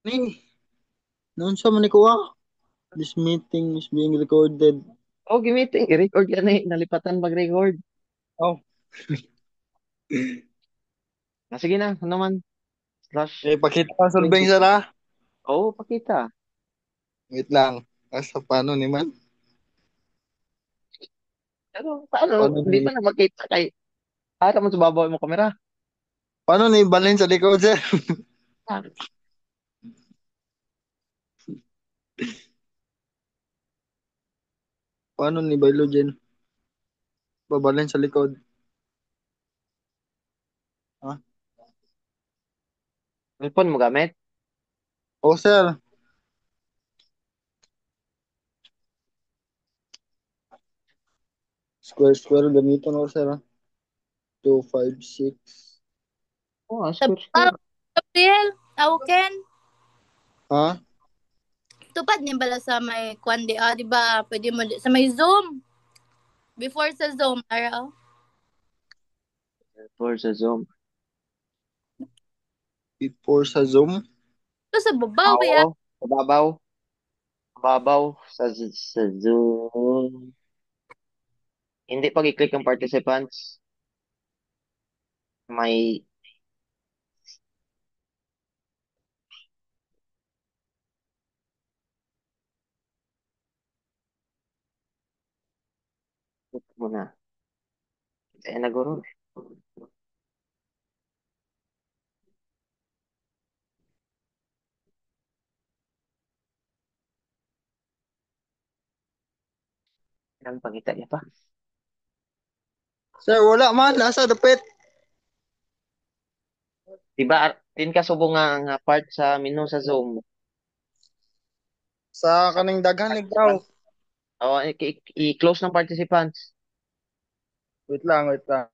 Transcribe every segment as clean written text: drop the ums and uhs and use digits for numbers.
Ni, noon sa man ko this meeting is being recorded. Oh, gimiting. I-record yan eh. Nalipatan mag-record. Oh, Sige na. Ano man. Slash. pakita ka solving 22. sara. Oo, pakita. Wait lang. Asa paano ni man? Pero paano? Paano Hindi pa ni na makita kay... Para mo sa babaw mo kamera. paano ni balhin sa likod sir? Ah, Paano ni Baylo dyan? Babalhin sa likod. Ha? cellphone mo gamit? Oh sir, square gamiton ko sir. 256. Oo, square Tabang, square. Gabriel, Auken, Ha? tupad niya bala sa may kwandi, di ba? Pwede mo, sa may Zoom. Before sa Zoom, araw. For sa Zoom. Before sa Zoom? Ito sa babaw, Ah, kaya oo. Babaw. Babaw. Sa Zoom. Hindi pag i-click ang participants. May... Muna. Kaya na guro. Ang pangita niya pa. Sir, wala man. Nasa dapit. Diba, tin ka subong nga part sa menu sa Zoom. Sa Sa kaning daghan ni daw. participants. Oh, i-close ng participants. Wait lang, wait lang.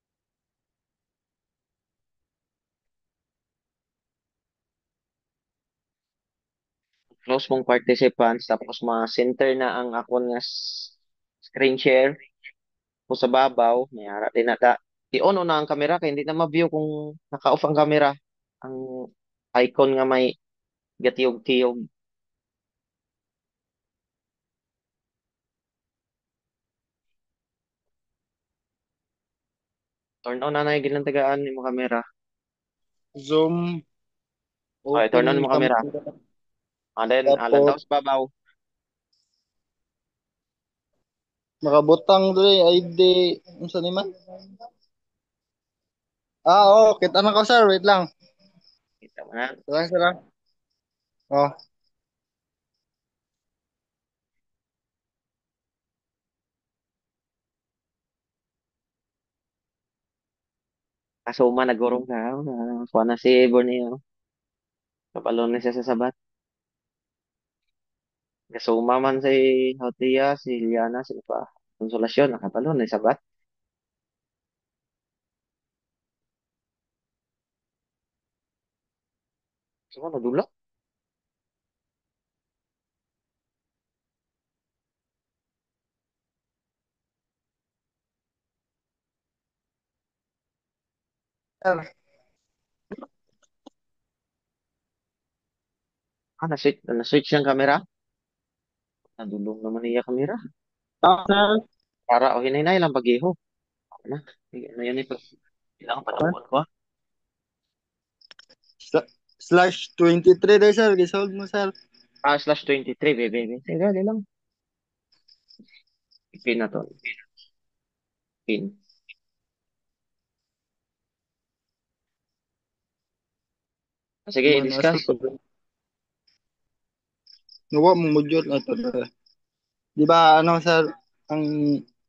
Close mong participants tapos ma-center na ang akon nga screen share o sa babaw. May harap din na i-on na ang camera kaya hindi na ma-view kung naka-off ang camera. Ang icon nga may gatiyog-tiyog. Turn on na na yung gilantagaan mo camera. Zoom. Okay, turn on Open mo camera. camera. And then, lantaw Tapos, sa babaw. makabutang dre ID. Unsa ni man? Ah, oh, kita na ko sir. Wait lang. Kita mo na. Sarang, sarang. Oh, Kasuma nagurong ka. Kuha na si Borneo. Kapalon na siya sa sabat. Kasuma man si Hotia, si Liana, si pa. Konsolasyon, nakapalon na sabat. Suma nadulak. sir. Na-switch yung camera. Nadulong naman niya camera. Ah, sir. Para o hinay-hinay lang pag-iho. Ano? Ano yan ito? Kailangan patubuan ko. Slash 23 dre sir. Gisold mo sir. Slash 23, bebe. Sige, dali lang. Pin na to. Pin. Sige, Man, asa i-discuss. pa. Nawa mo module na to. Di ba ano sir? Ang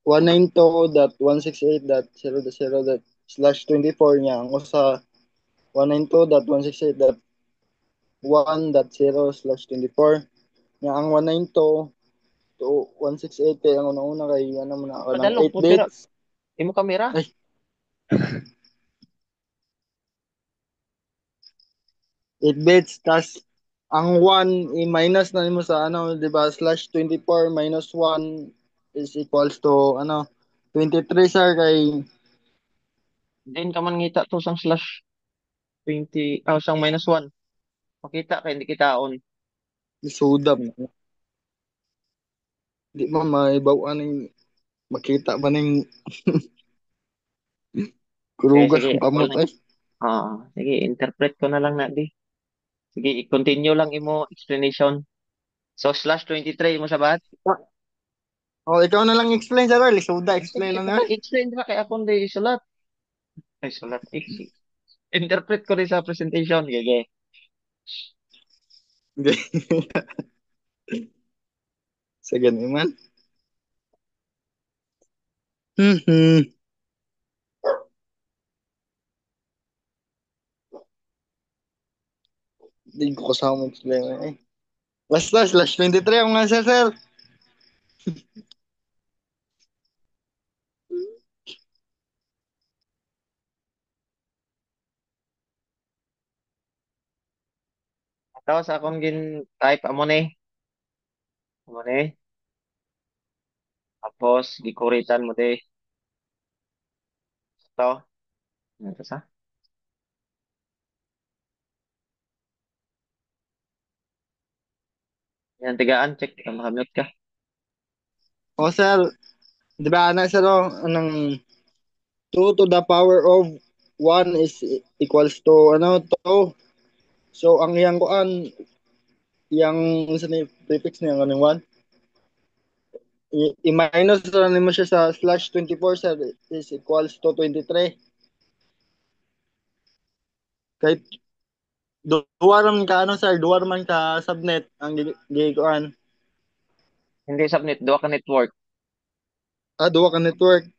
192.168.0.0./24 niya. Ang usa 192.168.1.0/24 nga ang 192 to 168 kay ang una-una kay ano mo na kanang Padalong 8 po, tira. bits. Imo camera. Ay, 8 bits tas ang 1 i-minus na nimo sa ano, di ba? /24 minus 1 is equals to ano 23 sir kay Din ka man ngita to sang slash 20, sang -1. Makita kay hindi kitaon. Sudam. Di ba maibawan ng makita ba ng Sige, kurugas sige. ng Ako kamot lang. ay. Sige, interpret ko na lang na di. Sige, i-continue lang imo explanation. So, /23 mo sabat? Oh, ikaw na lang explain sa Early. Suda, Sige, explain lang na. explain ba kay akong di sulat? Ay, sulat. Interpret ko rin sa presentation. Sige. Hindi. Sa ganun man. Hmm. Hindi ko kasama explain na eh. Basta, /23 ang nga sir. Tapos akong gin type amo ni. Amo ni. Tapos, gikuritan mo di. Ito. Ito sa? Yan, tigaan. Check. Makamute ka. O sir, di ba na sir, oh, anong 2 to the power of 1 is equals to, ano, to. So, ang yang kuan, yang sa ni prefix niya, anong 1? I-minus na mo siya sa /24 sir is equals to 23. Kahit duwa man ka ano sir, duwa man ka subnet ang gikuan. Hindi subnet. Duwa ka network. Duwa ka network.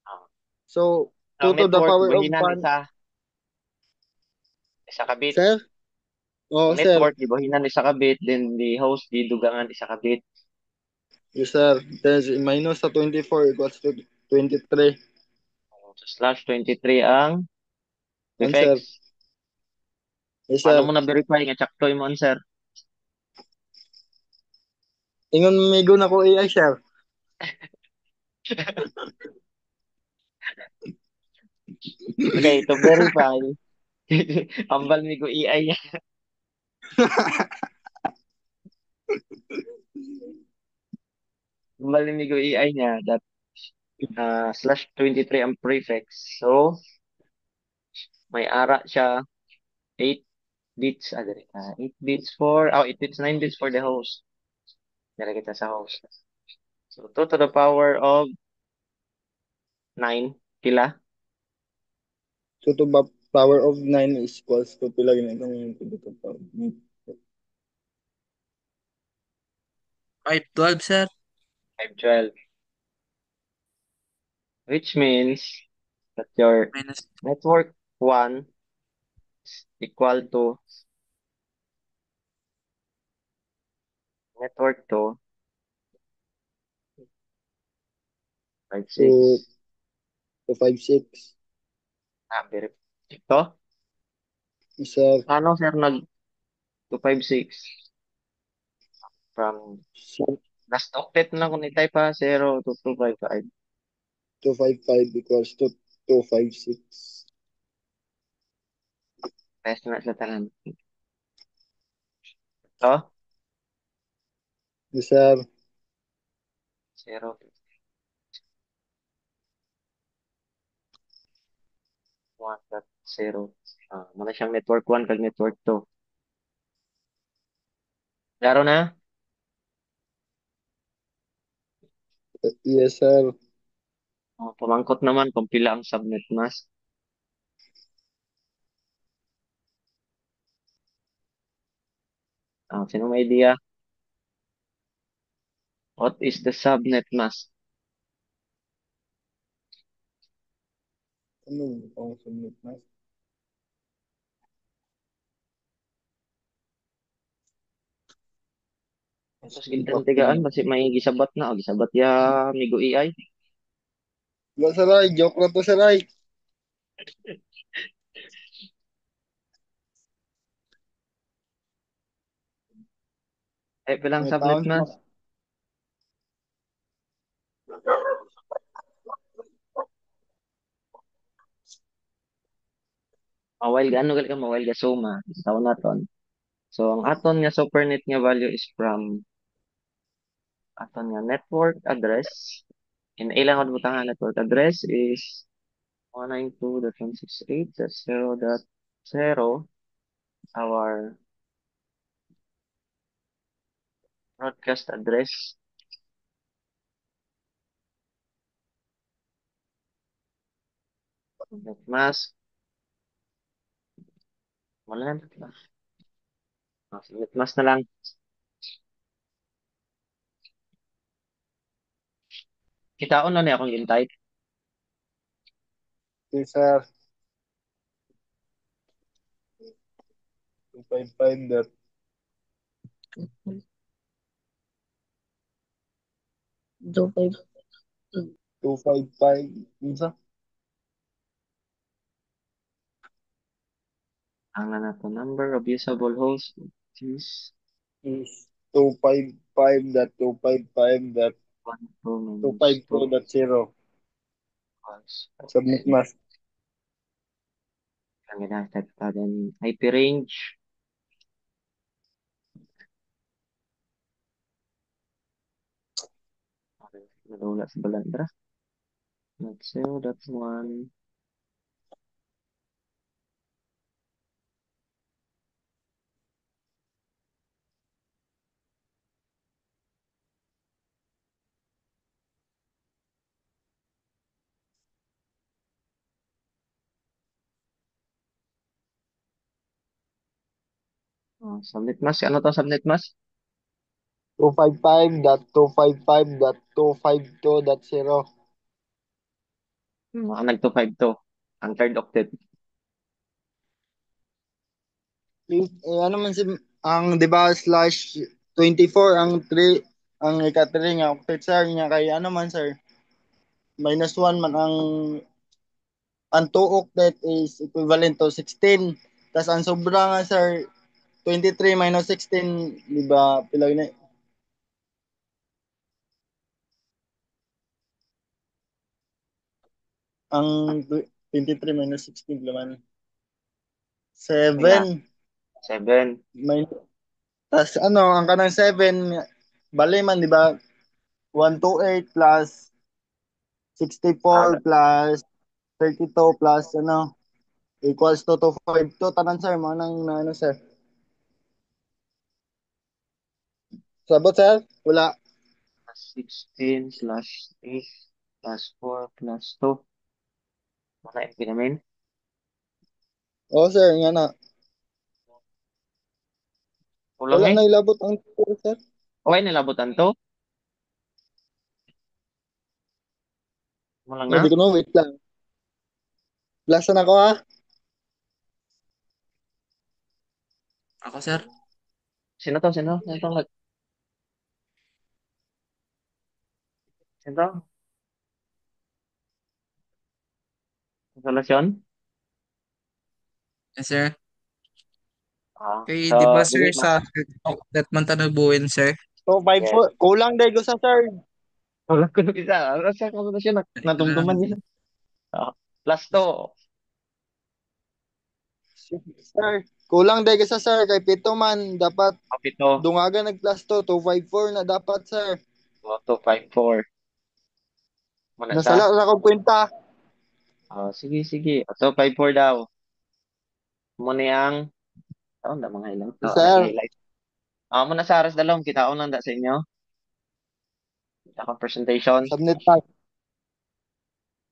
Ah. So, Ang 2 to the network, power of gibahinan 1, isa ka bits. sir? Oo, Ang sir. network, gibahinan isa ka bit. Then, the host, gidugangan isa ka bit. Yes, sir. Then, minus sa 24 equals to 23. So, /23 ang Answer. prefix. Yes, Paano sir. mo na-verify nga sakto mo, answer? Ingon migo na ko AI, sir. Okay, to verify, ambal mi ko AI niya. Ambal mi ko AI niya that /23 ang prefix. So, may ara siya 8 bits, dali, 8 bits for, 8 bits, 9 bits for the host. Dala kita sa host. So, 2 to the power of 9, kila? 2 to the power of 9 is equals to pila ginagawa 2 to the power of 9. 512, sir. 512. Which means that your Minus network 1 is equal to network 2, 5, To 6. 56. Very. Ito? Yes, sir. Ano, sir, nag 256 from So, last octet na kung i-type ha, 0 to 255. 255 equals to 256. Test na sa tanan. Ito? Yes, sir. 0, 1.0. Muna siyang network 1 kag network 2. Klaro na? Yes, sir. Pamangkot naman kung pila ang subnet mask. Sino may idea? What is the subnet mask? Ano ang subnet na? Tapos gintantigaan, basi may gisabat na. O, gisabat ya, migo AI. Wala, sir, ay. Joke lang to, sir, ay. Pilang May subnet taon mask? pa. Mawile ga ano gali ka mawile ga suma taon naton. So ang aton nga supernet nga value is from aton nga network address. In ilang od butang nga network address is 192.168.0.0. Our broadcast address. Mas wala na. Mas na lang. Kitaon na niya akong in-type. Okay, sir. 255 dot 255 isa Ang na nato number of usable hosts is is 255.255.252 1 2 minus 2 dot 0. equals Submit mas. ang ina-type pa din IP range. Nadula sa balandra. That's 0.1. Oh, submit mas. Ano to submit mas? 255.255.252.0. Ang nag 252 to. Ang third octet. Ano man si ang 'di ba /24 ang 3 ang ika-3 nga octet sir nga kay ano man sir -1 man ang 2 octet is equivalent to 16. Tas ang sobra nga sir 23 minus 16 di ba pila na ang 23 minus 16 pila man Kaya 7 7. may tas ano ang kanang 7 bali man di ba 128 plus 64 Ah, plus 32 plus ano equals to 252 tanan sir mo nang na, ano sir sabot sir wala 16 plus 8 plus 4 plus 2. Wala yung pinamin. oh sir nga na Kulang wala eh. na ilabot ang sir Okay, nilabutan to. Kulang na. hindi ko no wait lang lasan ako ha Ako, sir. Sino to? Sino? Sino to? Sino to? Solusyon? Yes, sir. Kay, So, di ba, sir, dili sa ma. that man tanubuin, sir? 254 Yes. kulang dahil ko sa sir Kulang ko ng isa. Ano sa kombinasyon? Natumtuman niya. Ah, plus to. sir kulang dahil ko sa sir kay pito man dapat Kapito. dungaga nag plus to 254 na dapat sir 254. Muna sa? nasala na ko kwenta Sige, sige. 254 daw. Muna yung. Taon na mga ilang. sir Nag-highlight. Muna sa aras dalawang. Kita ko lang da sa inyo. Kita ko presentation. submit na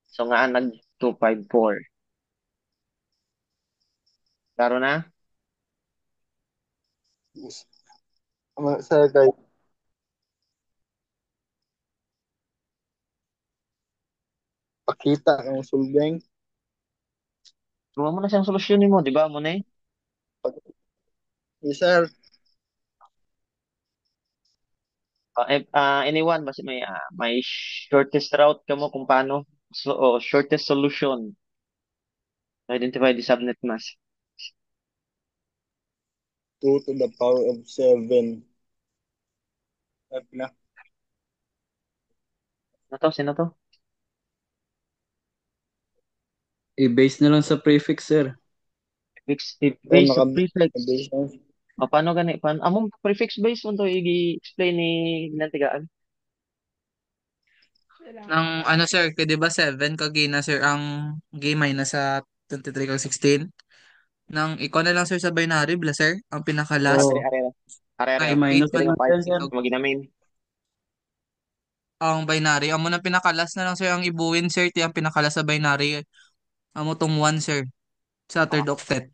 So nga nag 254. Klaro na? sir kay pakita ang sulbeng Gawa mo na siyang solusyon mo, di ba? Muna eh. yes sir Anyone, basta may shortest route ka mo kung paano. So, shortest solution. Identify the subnet mask. 2 to the power of 7 F na Ano to? Sino to? I-base na lang sa prefix, sir. Fixed O base sa prefix. naka-base na. O paano gani? Paano? Among prefix base mo to i-explain ni Ginantigaan. Ng ano sir, kaya di ba 7 kagina sir ang game ay nasa 23 kag 16. Nang ikaw na lang sir sa binary bla sir, ang pinaka Ah, last dali, Oo. are, are, are. kay are. minus Dali 1 nga man part. dyan sir. Ito mo ginamin. Ang binary, amo na pinaka last na lang sir ang ibuwin sir, ti ang pinaka last sa binary. Amo tong 1 sir sa third octet.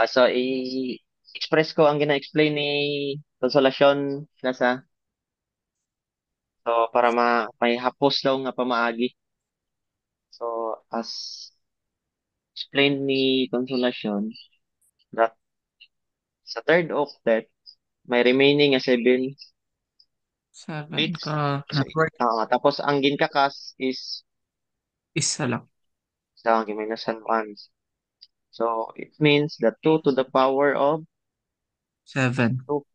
So, i-express ko ang gina-explain ni Consolacion nasa. So, para may hapos daw nga pamaagi. So, as explained ni Consolacion, that sa third octet, may remaining nga 7 7 bits. ka network Tapos, ang ginkakas is isa lang. sa minus 1. So, it means that 2 to the power of 7. 2.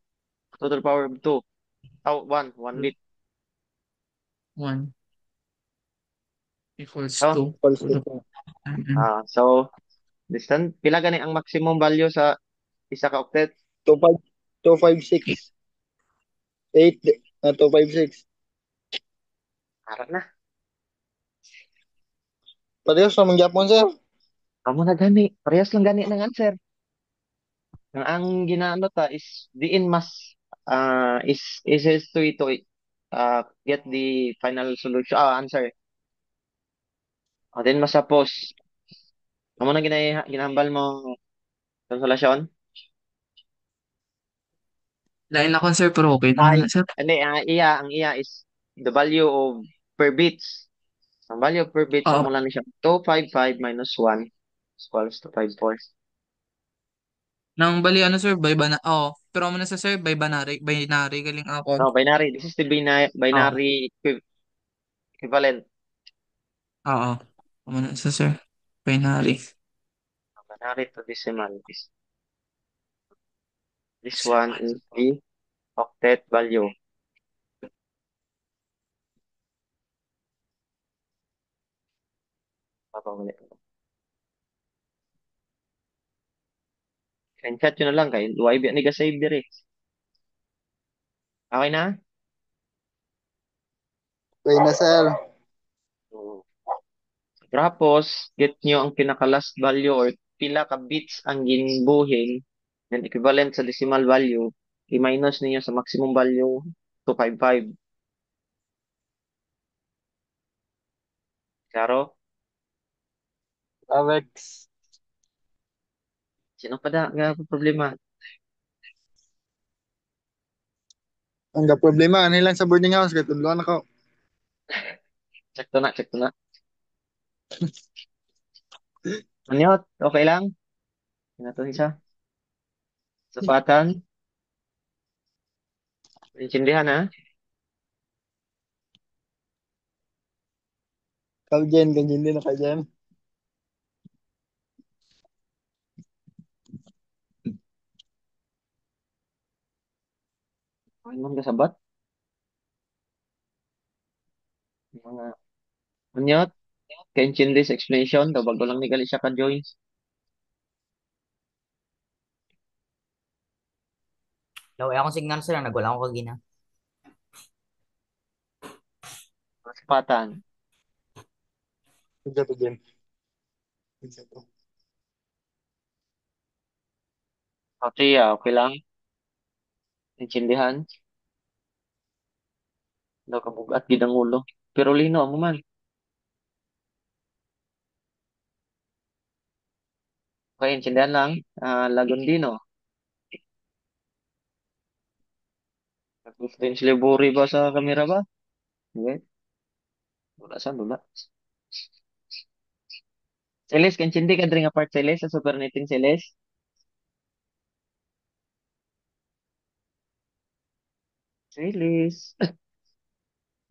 2 to the power of 2. Oh, 1. 1 bit. 1 equals So, 2. Equals to 2. so pila gani ang maximum value sa isa ka octet? 256. 8. 256. Ara na. Parehas naman gyapon sir. Amo na gani. Parehas lang gani ng answer. Ang ginaano ta is diin mas is to ito get the final solution answer. O then masapos. Amo na ginahambal mo konsolasyon. Lain na sir pero okay naman Ay, na sir. hindi, ang iya is the value of per bits. Ang value of per bits, Oo. amo lang ni siya. 255 minus 1 equals to 54. Nang bali ano sir, by bana. Oo. Pero mo na sa sir, by binary galing ako. No, binary. This is the Oo. binary equivalent. Oo. Mo na sa sir. Binary. Binary to decimal. This one is the octet value. Papamuli. Screenshot yun na lang kay YB ni save dire. Okay na? Okay na sir. So, tapos, get nyo ang pinaka last value or pila ka bits ang ginbuhin then equivalent sa decimal value i-minus ninyo sa maximum value 255. Klaro? Alex. Sino pa da nga problema? Ang ga problema ano lang sa boarding house kay tudloan ako. Check to na. Anyot, okay lang? Ina to isa. Sapatan. Intindihan ha? Kaljen ganyan din na kaljen. Okay man kasabat? Mga anyot, can this explanation daw bago lang ni gali siya ka-join. Lawa akong signal sir, nagwala ako kagina. Sapatan. Ito game. Ito. Okay, okay lang. Intindihan. Daw kabugat gid ang ulo. Pero lino mo man. Okay, intindihan lang. Lagundino. Nag-french livery ba sa kamera ba? Okay. Wala sa wala. Seles, kanchindi ka diri nga part Seles sa super knitting Seles. Seles.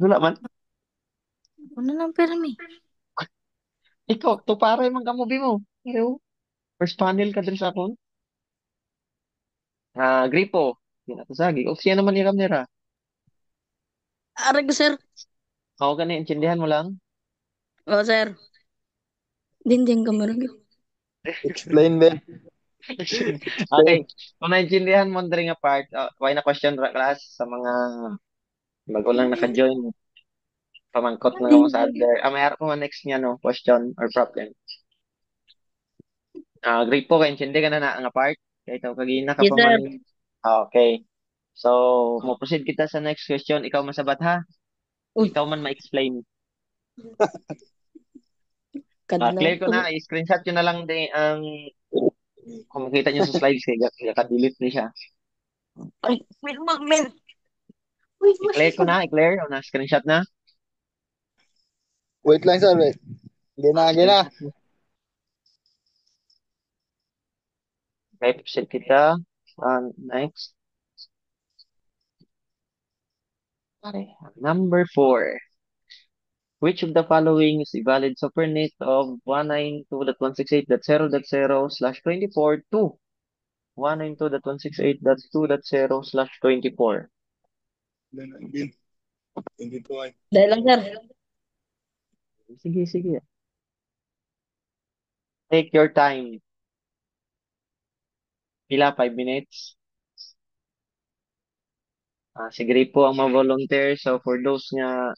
Wala man. Ano lang permi? Ikaw, to pare man kamubi mo. Pero, first panel ka diri sa akon. Gripo. Di na to sagi. O siya naman yung kamera. Aray ko sir. Ako gani, intindihan mo lang. O sir. Dinding kamera ko. Explain Ben. Okay. Kung naintindihan mo diri nga part, why na question ra class sa mga bago lang naka-join, pamangkot na ako sa other. May harap mo next niya no, question or problem. Grade po kay intindi ka na nga part. Kaya ikaw kagina ka Yes, pa man. sir. Okay. So, mo proceed kita sa next question. Ikaw masabat ha. Uy, Ikaw man ma-explain. kadlaw. Clear ko na, i-screenshot nyo na lang din ang kung makita nyo sa slides kaya ka-delete ni siya. Ay, wait, man. Wait, I-clear ko na, i-clear. O na, screenshot na. Wait lang sir, wait. Gina. Screenshot na. Okay, proceed kita. Next. Okay. Number 4. Which of the following is a valid supernet of 192.168.0.0/24 to 192.168.2.0/24? Dahil lang, sir. Sige, sige. Take your time. Pila, 5 minutes. Sige po ang mga volunteer. So, for those nga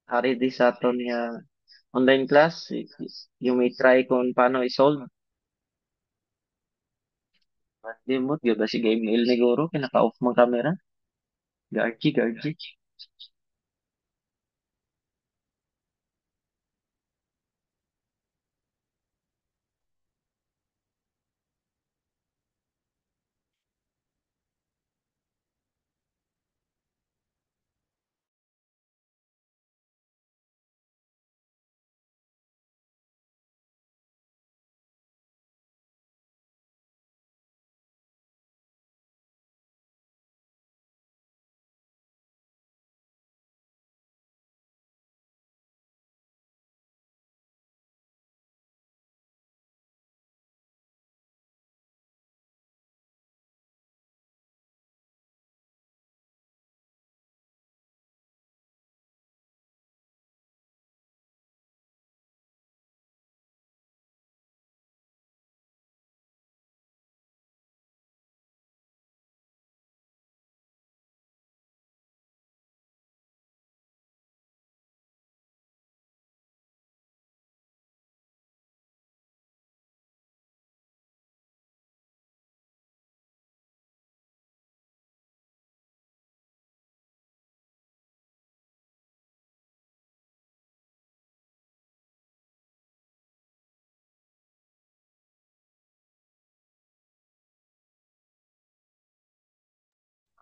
ready sa aton nga online class, you may try kung paano i-solve. Hindi mo, yun ba sige email ni Guru, kinaka-off mong camera. Gargi.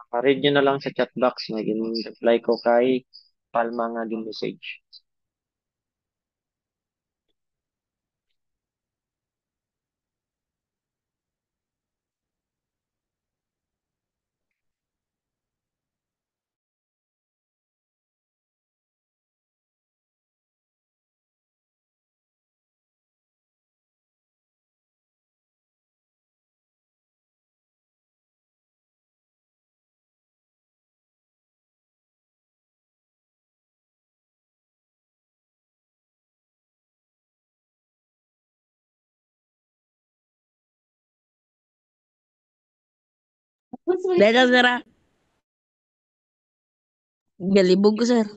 Read nyo na lang sa chat box na reply ko kay Palma nga yung message. Dahil lang, sir. Galibog ko, sir.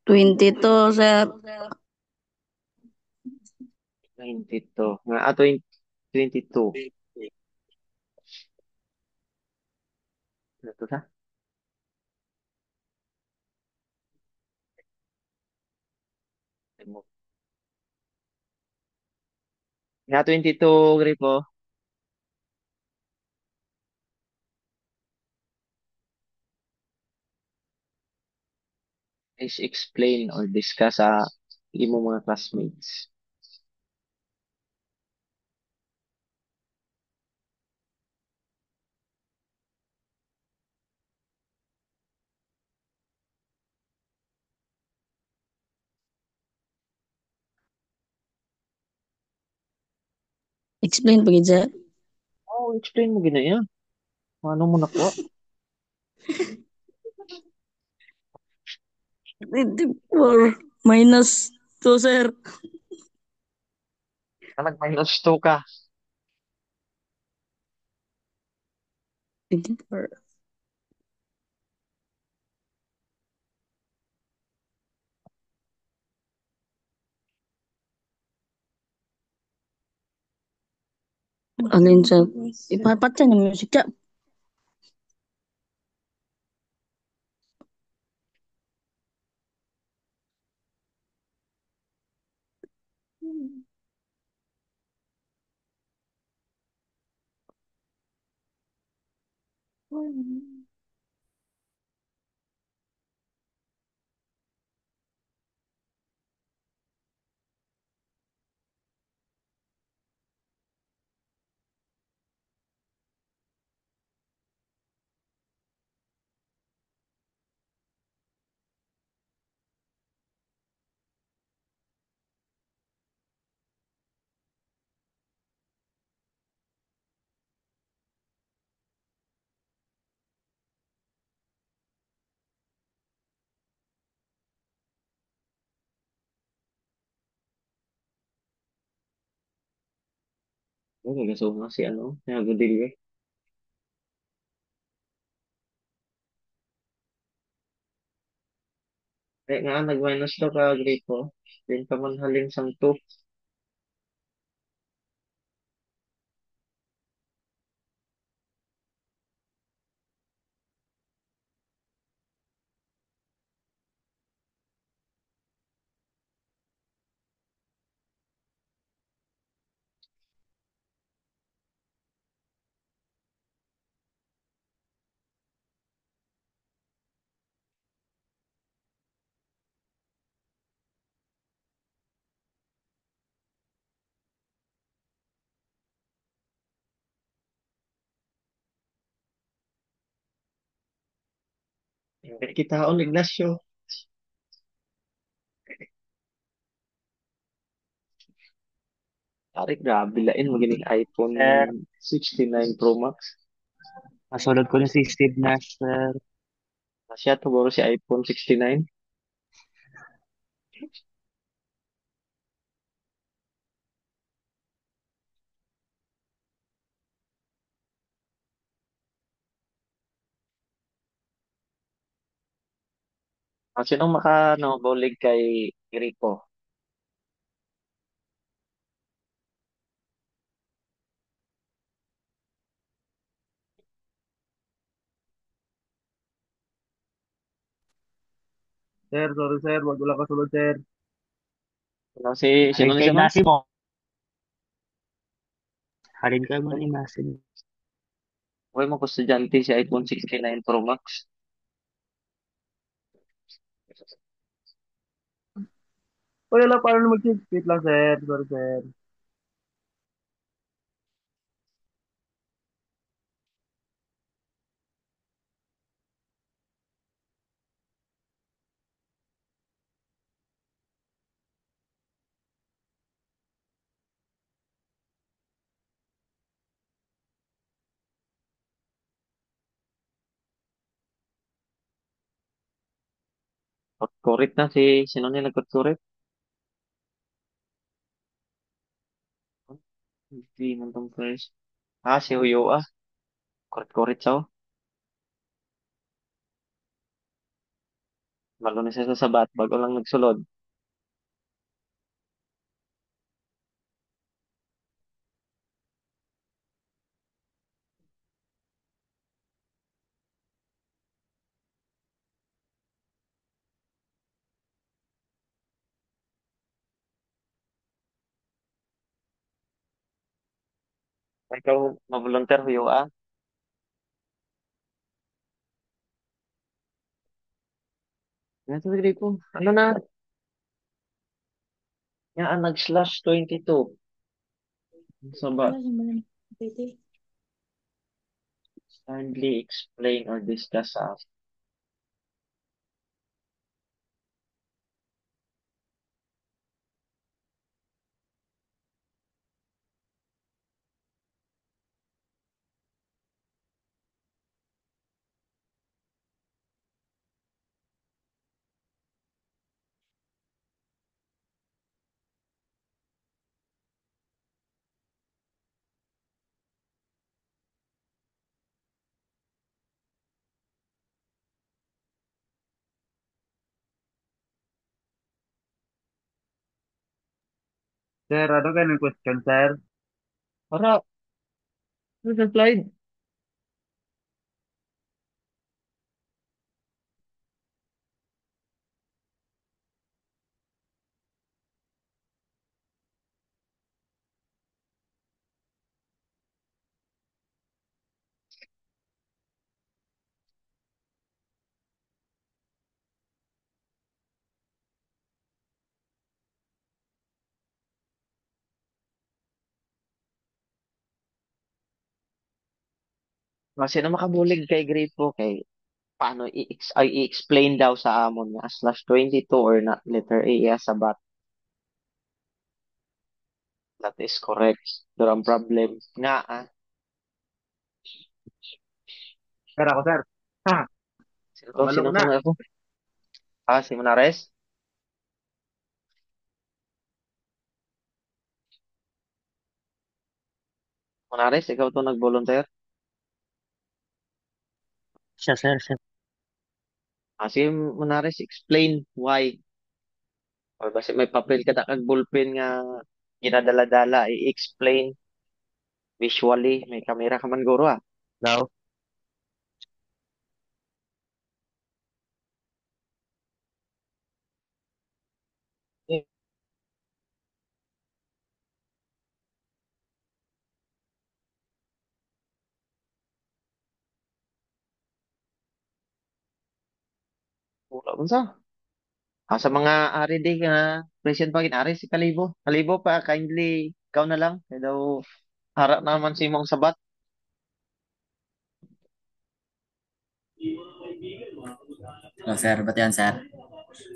22, sir. 22. Nga, 20, 22. Ito na. Nga, 22, Gripo. Is explain or discuss sa imo mga classmates. Explain pa gid, sir. Oh, explain mo ginaya. Ano mo nakuha? 24 minus 2, sir. Nag-minus 2 ka. 24. Alin, sir? Ipapatyan ng music ka. Oh, nagaso nga si ano, nagodilyo. Kaya nga, nag-minus 2 ka, Gripo. Din ka man haling sang 2. Kaya kita on, Ignacio. Ari, grabe lain magining iPhone Sir, 69 Pro Max. masulod ko na si Steve Nash, sir. Siya to bro si iPhone 69. Sinong maka no, bowling kay Gripo? Sir, sorry sir, wag wala ka sulod, sir. Sino Halin ni kay siya nun? Nasi mo. Halin kay mo ni Nasi. Huwag mo ko estudyante si iPhone 69 Pro Max. Wala lang, paano mag-wait lang, sir. Sorry, sir. Kurit na sino ni nagkurit? Hindi man tong price. Si Huyo ah. Kurit-kurit siya. Malunis siya sa sabat, bago lang nagsulod. Ikaw, ma-volunteer huyo ah. Nga sa ko, ano na, nga nag-slash 22. Sabat, kindly explain or discuss ah. Sir, ano kayo ng question, sir? Para, ano sa slide? Kasi na makabulig kay grade 2 kay paano i-explain daw sa amon nga slash 22 or not letter A iya sabat. That is correct. Durang problem. Nga ah. Sir, ako, sir. Ha, Sino kabalo ko to na. nga ako? Ah, si Manares? Manares, ikaw to nag-volunteer? Siya, sir, siya. Ah, si Manares, explain why. Or basta may papel ka na kag ballpen nga ginadala-dala, i-explain visually. May camera ka man guro ah. Daw. Wala man sa. Ah, sa mga ari di nga present pa ari si Kalibo. Kalibo pa kindly ikaw na lang. Kaya daw harap naman si mong sabat. Hello, sir. Ba't yan, sir?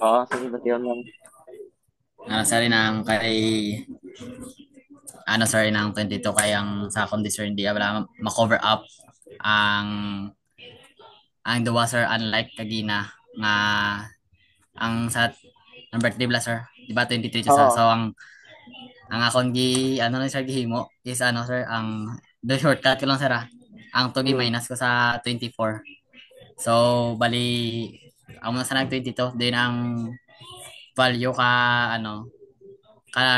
Oo, sige ba yun lang. Sorry nang kay sorry nang 22 kay ang sa akong sir hindi wala ma-cover up ang duwa sir unlike kagina nga ang sa ang birthday bla sir di ba 23 siya sa Oo. so ang akong gi lang sir gihimo is sir ang the shortcut ko lang sir ang to gi Mm. minus ko sa 24 so bali ang sa nag 22 din ang value ka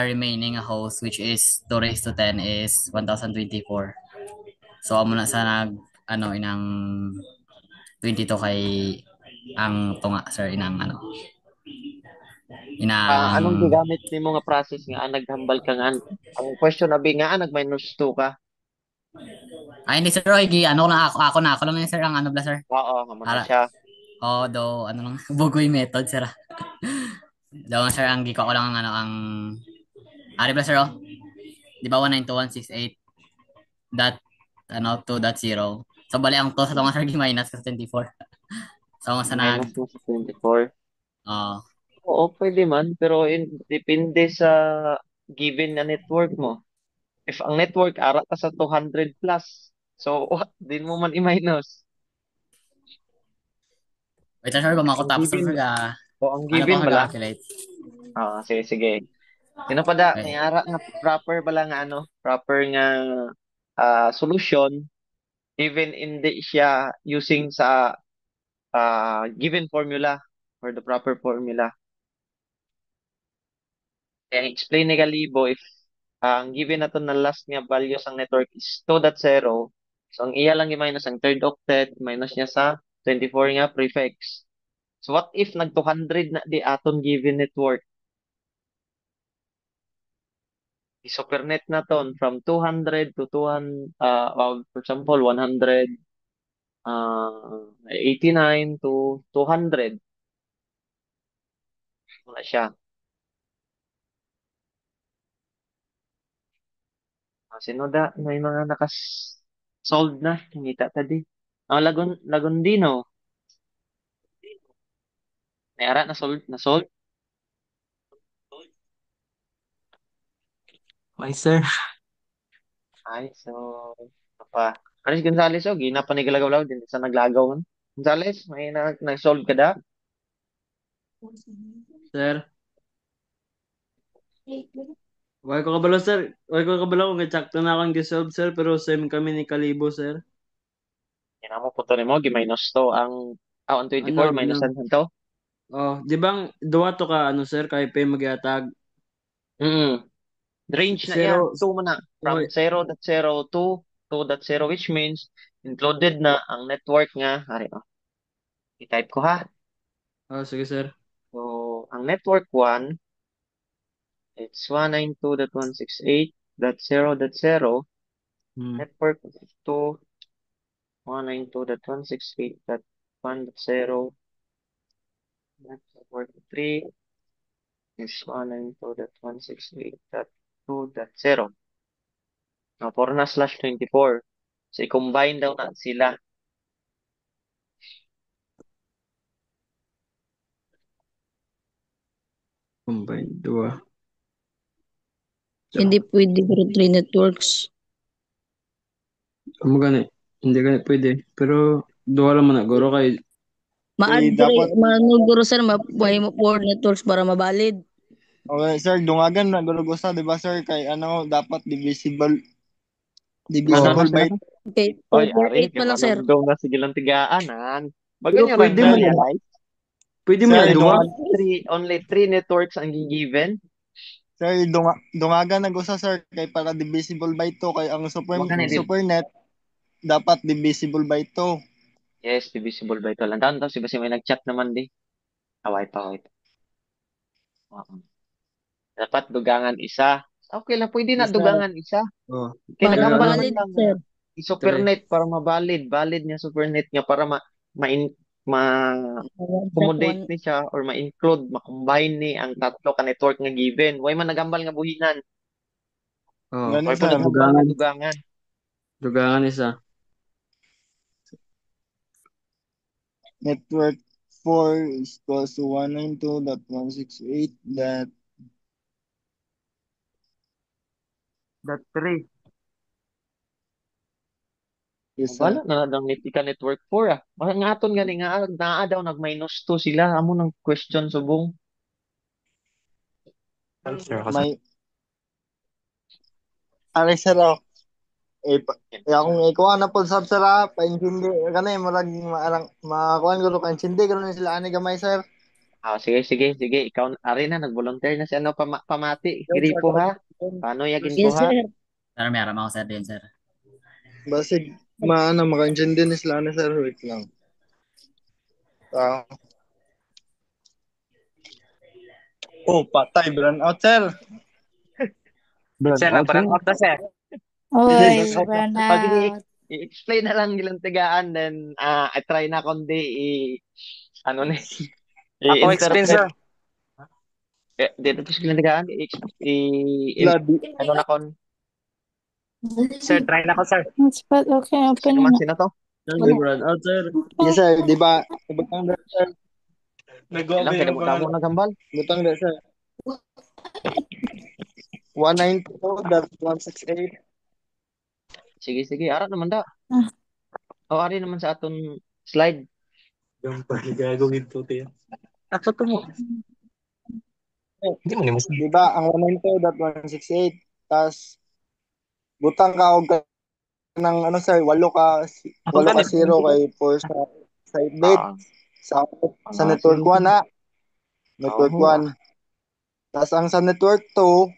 remaining host which is 2 raised to 10 is 1024. So amo na sa nag inang 22 kay ang tunga sir inang Ah, inang anong gigamit ni mo nga process nga naghambal ka nga ang question abi nga nag-minus 2 ka. hindi sir oy gi lang ako lang yun, sir ang bla sir. Oo, amo na Ara siya. do lang bugoy method sir. Daw sir ang gi ko lang ang ang ari bla sir di ba 192.168 dot 2.0 so bali ang to sa tunga sir gi minus sa 24 so sa nag Minus mo sa 24. uh, Oo, pwede man. Pero depende sa given na network mo. If ang network ara ka sa 200 plus, so din mo man i-minus. wait lang sir kung Ang makotapos given, sir o ang ano given ko bala. calculate Ah, sige, sige. Sino pa da, may okay. ara nga proper bala nga proper nga solution, even hindi siya using sa given formula. for the proper formula. Kaya explain ni Galibo if ang given na to na last nga values ang network is 2.0. So ang iya lang i-minus ang third octet, minus niya sa 24 nga prefix. So what if nag 200 na di aton given network? I-supernet na ton from 200 to 200, for example, 100, 89 to 200. Wala siya. Sinoda, may mga solved na. Ngita tadi. Ang Lagundino. May ara na solved. Why, sir? Ay, so, apa? Aris Gonzales, oh, gina pa ni Galagaw din sa naglagaw man. Gonzales, may na-solve ka da? Sir. Why ko kabalo, sir? Why ko kabalo kung gachakto na akong gisolve, sir, pero same kami ni Kalibo, sir. Yan mo punto nimo gi-minus to ang ang 24 minus Ano? to. Oh, di bang duwa to ka ano, sir, kay pay magyatag. Range na Zero. yan. 2 mo na. From Okay. 0.0 to 2.0 which means included na ang network nga. Ari, oh. I-type ko ha. Oh, sige, sir. So, ang network 1, it's 192.168.0.0. Network 2, 192.168.1.0. Network 3 is 192.168.2.0. Now, 4 na /24. So, i-combine daw na sila. Combine, duwa. Hindi pwede pero 3 networks. Amo gani. Hindi gani pwede. Pero duwa lang man na guro kay Ma-add dapat manuguro sir, mabuhay mo 4 networks para mabalid. okay, sir, dungagan na gulugusa, di ba sir? Kay ano, dapat divisible Ano by sila? Okay, Oy, 448 Ari, man lang sir. malugdaw na sige lang tigaanan. Pero Baganyan pwede lang man yan. realize. Pwede mo Sir, yan duwa. Only three networks ang given. sir, dungagan na gusa sir kay para divisible by 2 kay ang supernet dapat divisible by 2. Yes, divisible by 2 lang. Tapos si may nag-chat naman di. Wait. Dapat dugangan isa. Okay lang, pwede na Isa. dugangan isa. Oh. Kaya Para nagambal mabalid man lang sir. i-supernet para mabalid. Valid niya supernet niya para ma-accommodate ni siya or ma-include, ma-combine ni ang tatlo ka network nga given. Way man nagambal nga buhinan. Oh. Ganun, Way po sir. nagambal nga dugangan. Dugangan isa. Network 4 is equals to 192.168. That 3. Is Wala na lang ka network 4 ah. Mga ngaton gani nga naa daw nag-minus 2 sila. Amo ng question subong. may aray sir oh. Akong ikuha na po sa sara paintindi kanay murag makuan ko ka intindi gano sila ani gamay sir. Sige. Ikaw, ari na, nag-volunteer na si ano, pamati. Gripo ha? Paano yagin ko Yes ha? sir. Sir, may aram ako sir din, sir. Basig maka-intindi ni sila ani sir, wait lang. Patay brand out sir. Sir, naparang out na, sir. Oy, Yes. Sige, burnout. i-explain na lang ilang tigaan, then I try na kundi ano ni, Ako explain, sir. dito po silang tigaan, Bloody. ano na kon, Sir, try na ko, sir. But okay, open sino mo man na. sino to? Sir, may brand out, sir. Yes sir, di ba? Butang da sir. Ilang kinabuta mo nagambal? Butang da sir. 192.168. Sige, ara naman da. Ah. Ari naman sa aton slide. Yung pagigagawin to, tiyan. Ako to mo. Hindi mo naman. Di ba? Ang 192.168. Tapos, butang ka og ng ano sir, 8 ka 0 kay 4 sa side bit. Sa network 1 na. network Oh, 1. Tas ang sa network 2,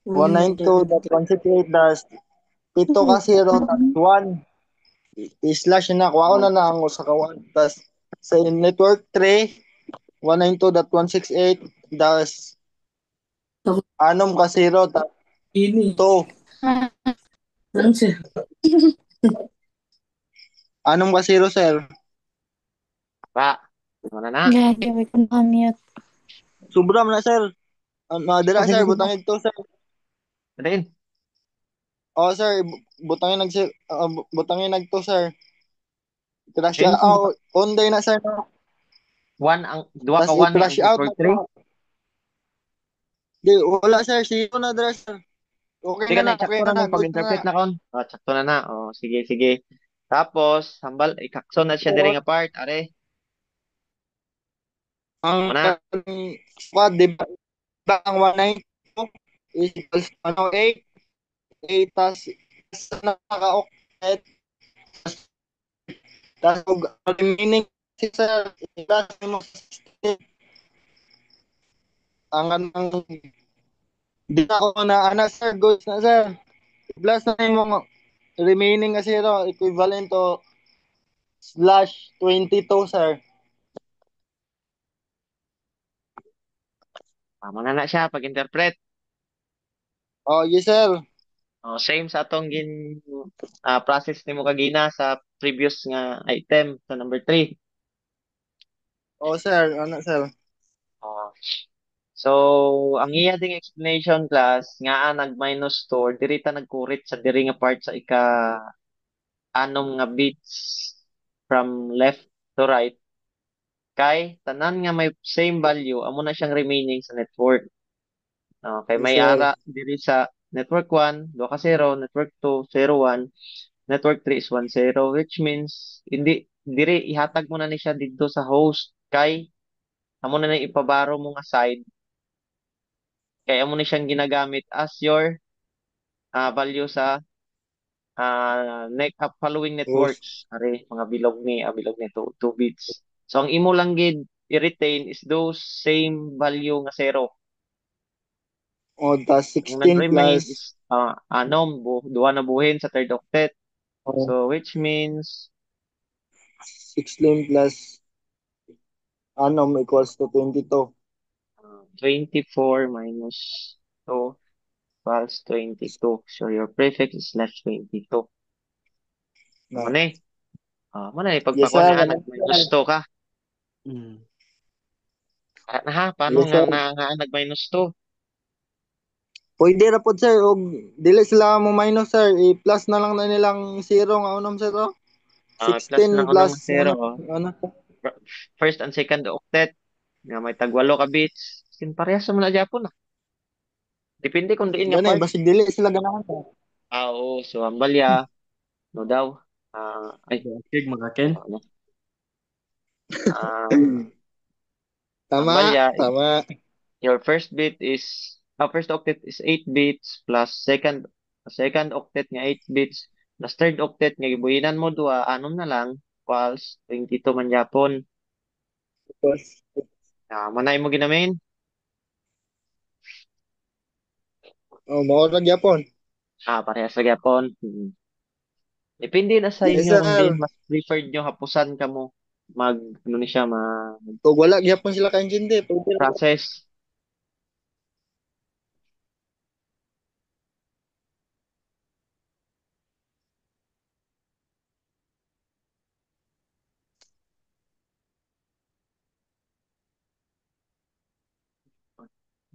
192.168 dash pito ka 0 tas 1 i-slash na kuha ko na na ang usa ka 1. Tas sa network 3, 192.168 dash anom ka 0 tas 2 anom ka 0 sir. pa. Ano na? Gagi, wait ko na-mute. Sobra man na sir. Dira sir butang ito sir. Rin. Oh sir, butangin butangin nagto sir. Crash Sino sa out. On day na sir. one ang duha Tas ka one ni ang i-flash out network na 3. Di, wala sir. Sino na dira sir? Okay Di na ka na. na Okay eksakto na na na. mong Good na na. pag-interpret na kon. Oh, eksakto na na. Oh, sige sige. Tapos hambal ikakso na siya diri nga part, are. Ang Una, squad, di ba ang 192 is equals to 8. 8 tas naka-octet. Tas kung ang remaining si sir, plus mo 16. Ang di na ako na ana sir. Good na sir. Plus na yung remaining nga 0 equivalent to slash 22 sir. tama na siya pag-interpret. Oh, yes sir. Oh, same sa atong process nimo kagina sa previous nga item sa number 3. Oh sir, ano sir? Oh. So, ang iya ding explanation class nga nag-minus 2 diri ta nagkurit sa diri nga part sa anom nga bits from left to right kay tanan nga may same value amo na siyang remaining sa network. Kay Yes may sir. ara diri sa network 1, 2 ka 0, network 2, 0, 1, network 3 is 1, 0, which means hindi diri ihatag mo na ni siya dito sa host kay amo na nang ipabaro mo nga side kay amo na siyang ginagamit as your value sa following Oh, networks. Are mga bilog ni 2 bits. So ang imo lang gid i-retain is those same value nga 0. oh tas Ang 16 nag-remain plus is anom, duha na buhin sa third octet. oh, So which means 16 plus ano equals to 22. 24 minus 2 equals 22. So your prefix is left 22. Na. Ano eh? Mo na Yes pagpakuan sir. nga Ano, nag-minus 2 ka. Hmm. Ha, paano yes sir. nga nag-minus 2? Pwede ra pod sir og dili sila mo minus sir, i-plus na lang na nilang 0 nga unom sir to. Plus 16 ng plus unang 0. ano First and second octet. Nga may tagwalo ka bits. Sin parehas sa mga Japon ah. Depende kung diin nga gani part. basig dili sila ganahan sir. Oo. So, ang balya, no daw. Ay, Kig mga Ken. ano? Ah, ang Tama, balya, tama. your first octet is 8 bits plus second octet nga 8 bits plus third octet nga gibuhinan mo duha anom na lang equals 22 man Japon. Manay mo ginamin. Oh, mao ra gyapon. Parehas sa Japon. Depende na sa Yes inyo kung din sir. mas preferred nyo hapusan ka mo ano ni siya Ug wala gyapon sila kaintindi. Pwede ra. process.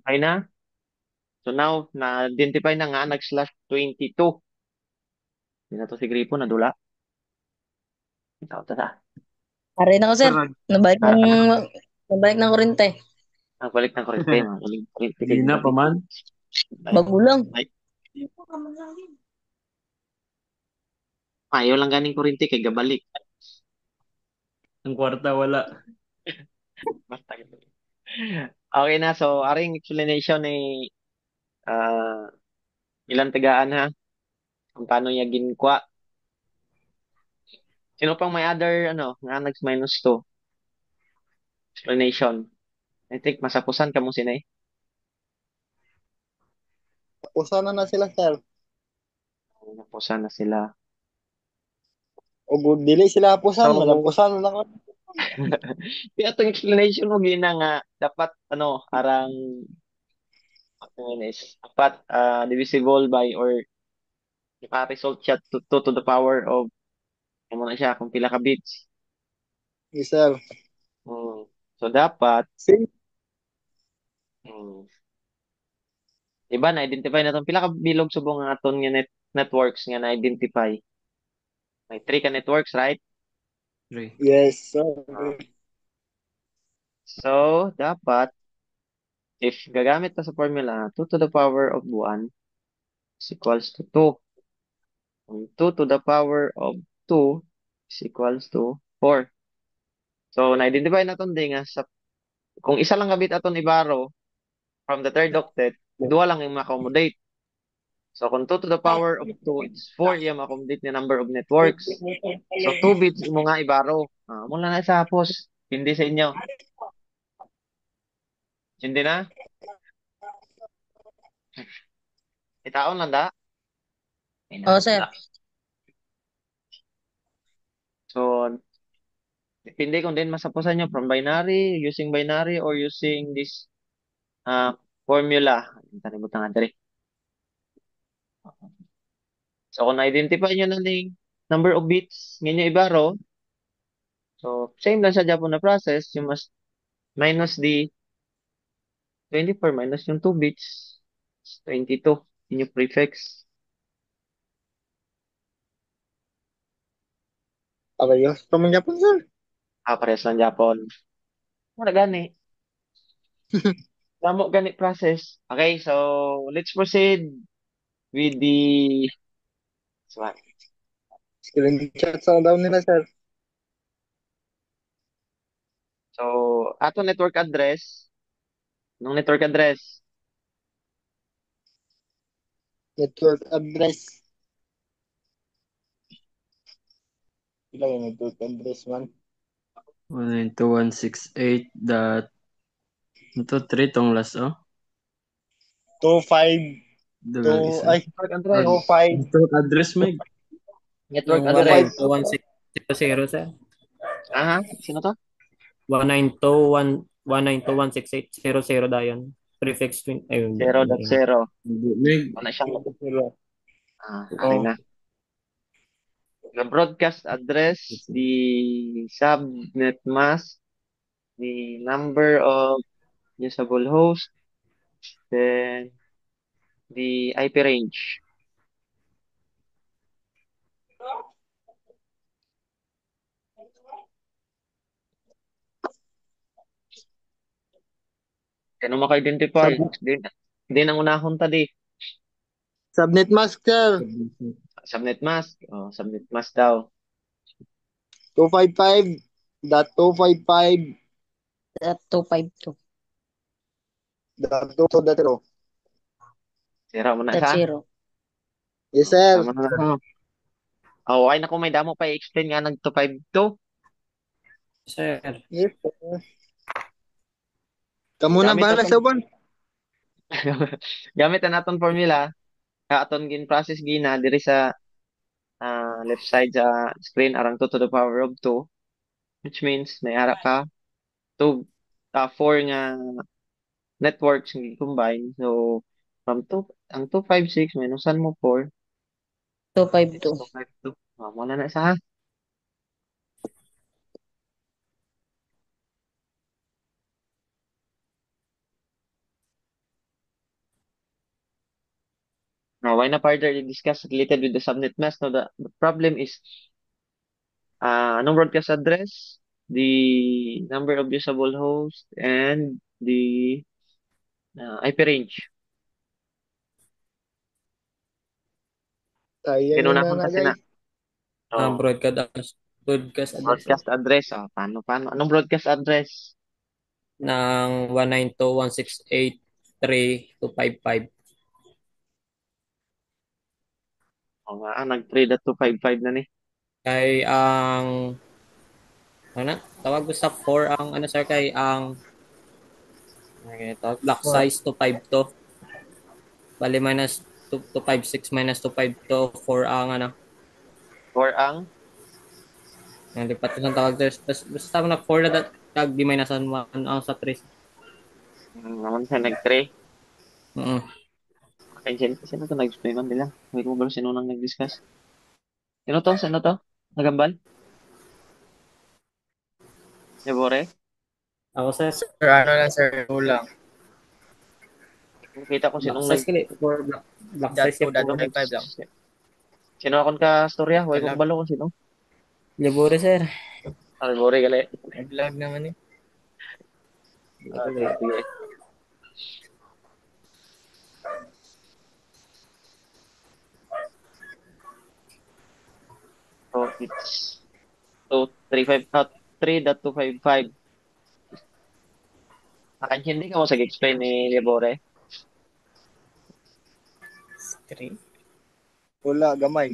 Okay na? So now, na-identify na nga nag-slash 22. Hindi na to si Gripo, nadula. Ito, tada. Aray na ko, sir. Sir, Nabalik Ah, ng, kana. nabalik ng kurente. Ang balik ng kurente, mga balik ng kurente kay Gina pa balik. man. Bago lang. Ay, ayaw lang ganing kurente kay gabalik. Ang kwarta wala. Basta ganun. Okay na, so aring explanation ni ah ilang tagaan ha, kung paano niya ginkuha. Sino pang may other, nga nags minus 2 explanation? I think masapusan ka mo sinay. Usa na sila, sir. Napusan na sila. O dili sila hapusan, So, malapusan na lang. di atong explanation mo gina nga dapat arang ano is dapat divisible by or naka-result siya to, to the power of ano na siya kung pila ka bits. Yes, sir. Mm. So dapat Same. mm, diba na-identify na itong pila ka bilog subong nga aton nga networks nga na-identify. May three ka networks, right? 3. Yes, sir. Ah. So, dapat, if gagamit ka sa formula, 2 to the power of 1 is equals to 2. Ang 2 to the power of 2 is equals to 4. So, na-identify na itong nga sa, kung isa lang kabit aton ibaro from the third octet, dua lang yung ma-accommodate. So, kung 2 to the power of 2, it's 4 yung ma-accommodate na number of networks. So, 2 bits mo nga ibaro. Mula na sa hapos. Hindi sa inyo. Hindi na? Itaon lang da? Ay, Oo, sir. wala. So, depende kung din masapusan nyo from binary, using binary, or using this formula. Tanibutan nga dali. So, kung na-identify nyo na ng number of bits, ngayon ibaro, so, same lang sa Japan na process, you must minus the 24 minus yung 2 bits, 22, yung prefix. Parehas pa man yapon, sir. Parehas lang Japan. Wala gani. Damo gani process. Okay, so, let's proceed with the so, Screenshot sa daw nila, sir. so ato network address, nung network address, Network address. Ila yung network address man. 192.168 dot ito 3 tong last 25 Duga to isa. ay network address, 25 Network address Meg. network Yung address. 192.160, sir. Aha, sino to? 192.168.00 dayon. Prefix twin. Ayun. 0.0. Hindi, Meg. Wala siyang, sila. okay na. The broadcast address, the subnet mask, the number of usable host, then the IP range. Kano maka-identify? Din ang unahon ta di. Subnet mask, sir. Subnet mask. Subnet mask daw. 255.255.2.0. 252. Sira mo na That sa. zero. Yes, sir. Tama na na. Okay na kung may damo pa i-explain nga ng 252. Sir. Yes, sir. Kamu na Gamit bahala aton- sa uban. Gamit na naton formula. Aton gin process gina diri sa left side sa screen arang 2 to the power of 2, which means may ara ka 2 4 nga networks nga combine. So from 2 ang 256 minusan mo 4 is 252. 252. Wala na sa. Now, why na further discuss related with the subnet mask? No, the problem is anong broadcast address, the number of usable host, and the IP range. Ayan yun Kinunahon na kasi na. guys. So, Broadcast address broadcast address. Paano? Anong broadcast address? ng 192.168.3.255. Nag-3.255 na ni. Kay ang ano tawag ko sa 4 ang ano sir kay ang Okay, ito. Block What? size 252. Bali minus 256 minus 252 4 ang ano. Or ang Ang lipat ko ng tawag there's basta mo na 4 na tag di minus 1 ang sa 3. naman sa nag-3. Oo. Okay, sino to nag-explain man nila? Wait mo ba sino nang nag-discuss? Sino to? Sino to? Nagambal? Yabore? Ako sir, Sir, ano lang, sir, kulang. Nakita ko block sinong size kini for block Dot size 2, ya dot po. 255 lang. Sino akon ka storya? Huwag ko Wala, kabalo kung sino. Libore sir. Yabore gali. nag-vlog naman eh. Okay, sige. So, it's 235, 3.255. Nakantindi ka mo sa explain ni Yabore? 3. Wala, gamay.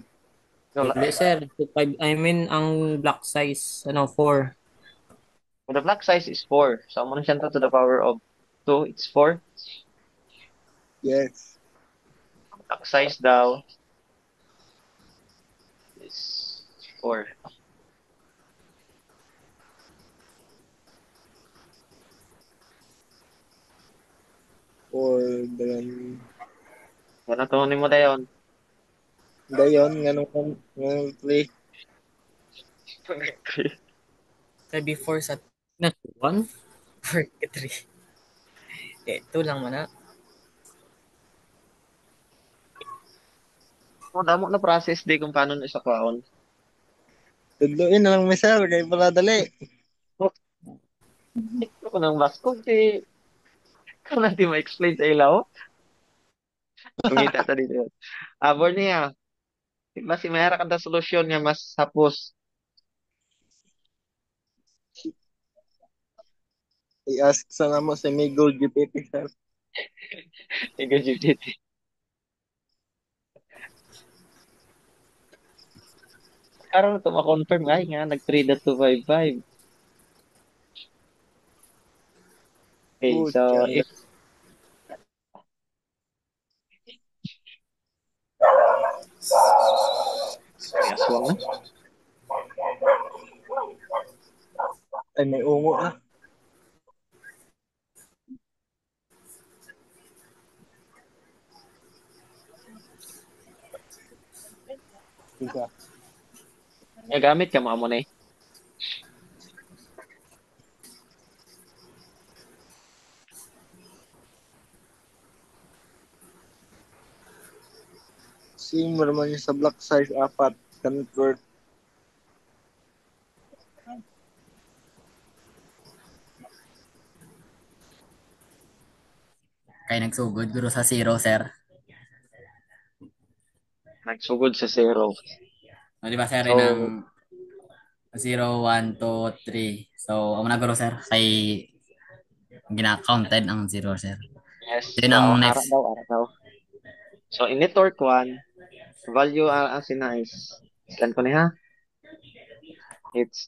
Wala. Hindi sir, 25 I mean ang block size ano 4. So, the block size is 4. So, mo na siya to the power of 2, it's 4. Yes. Block size daw is 4. Or then, Ano to ni mo dayon? dayon, ganun play. Kaya before sa Na 1. 43. Eh, 2 lang man na. Oh, damo na process di kung paano na isa kwaon. Tudluin na lang may sir, kay pala dali. Oh, ito ko nang basko si kung natin ma-explain sa ilaw. Kumita ta dito. Abor niya. Mas mayara kada solusyon niya mas hapos. I-ask sa namo si Migo GPT sir. Ikaw GPT. Karon na to ma-confirm ay nga nag 3.255. Okay, so Pucha, if ay aswang na. ay may ungo na. Diba? Gamit ka mo na eh. Same mo naman yung sa block size 4 convert. Kaya nagsugod guro sa 0, sir. Nagsugod sa 0. O, di ba, sir, So, ng 0, 1, 2, 3. So, amo na guro, sir. Say, gina-counted ang 0, sir. yes, Yun ang ara next. daw, ara daw. So, in network 1, value ang sinais. Scan ko niya. It's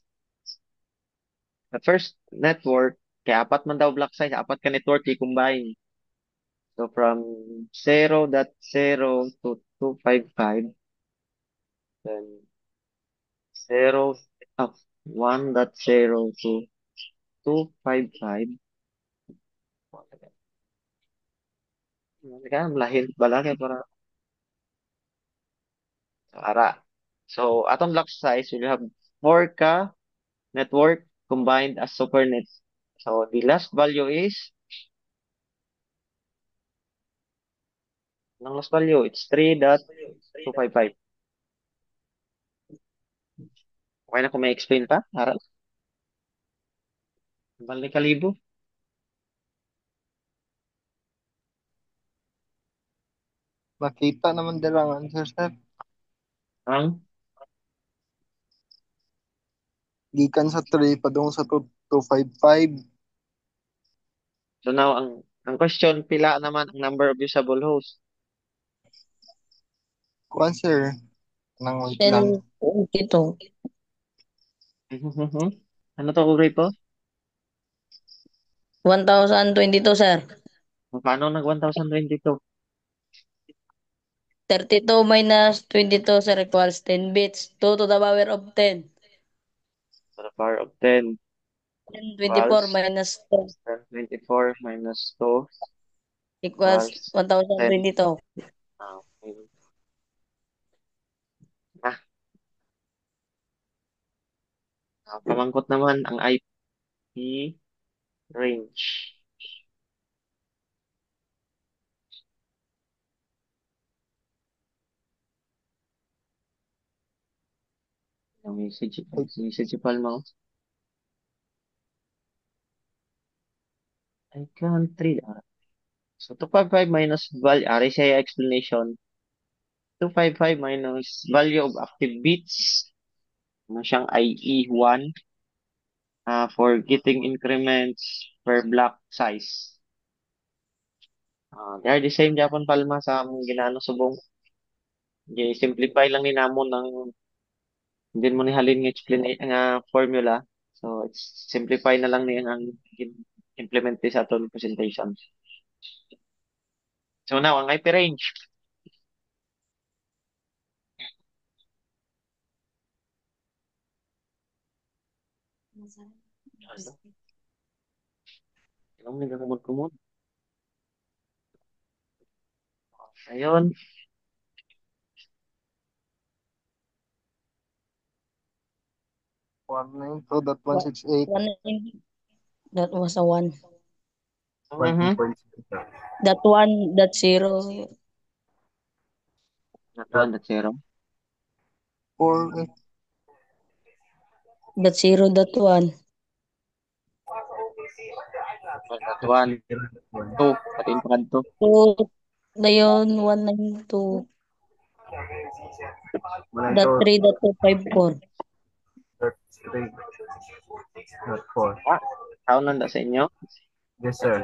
the first network, kaya apat man daw block size, apat ka network i-combine. So from 0.0 to 255, then 0, 1.0 to 255. Teka, lahil bala kaya para so, ara. So atong block size will have 4 ka network combined as supernet. So the last value is ng last value it's 3.255. Okay na kung may explain pa? Aral. Balik kalibo. Makita naman din ang answer sir. Ang Gikan sa 3 padung sa 255. so now ang question pila naman ang number of usable hosts. Kuan sir. Nang wait lang. 1022. Ano to, Ray po? 1022, sir. Paano nag 1022? 32 minus 22, sir, equals 10 bits. 2 to the power of 10. To the power of 10 24 equals minus 2 1024 minus 2 equals equals 10. 1022. Okay. Ah, pamangkot naman ang IP range. Yung message palma. I can't read. So 255 minus value, siya explanation. 255 minus value of active bits. Ano siyang IE1 for getting increments per block size. They are the same Japon palma sa among ginaano subong. Simplify lang ni namon ng hindi mo ni halin nga explain nga formula. So it's simplify na lang ni ang implement sa aton presentation. So now ang IP range. Ano ni kumod-kumod? Ayun. .192.168. That was a 1. Mhm. That 1, that 0. Not 1.0. 4. That 0, that 1. Not 1. 2. Patin pa kanto. 2, na yun, 192. That 3, that 254. Sound nanda sa inyo? Yes, sir.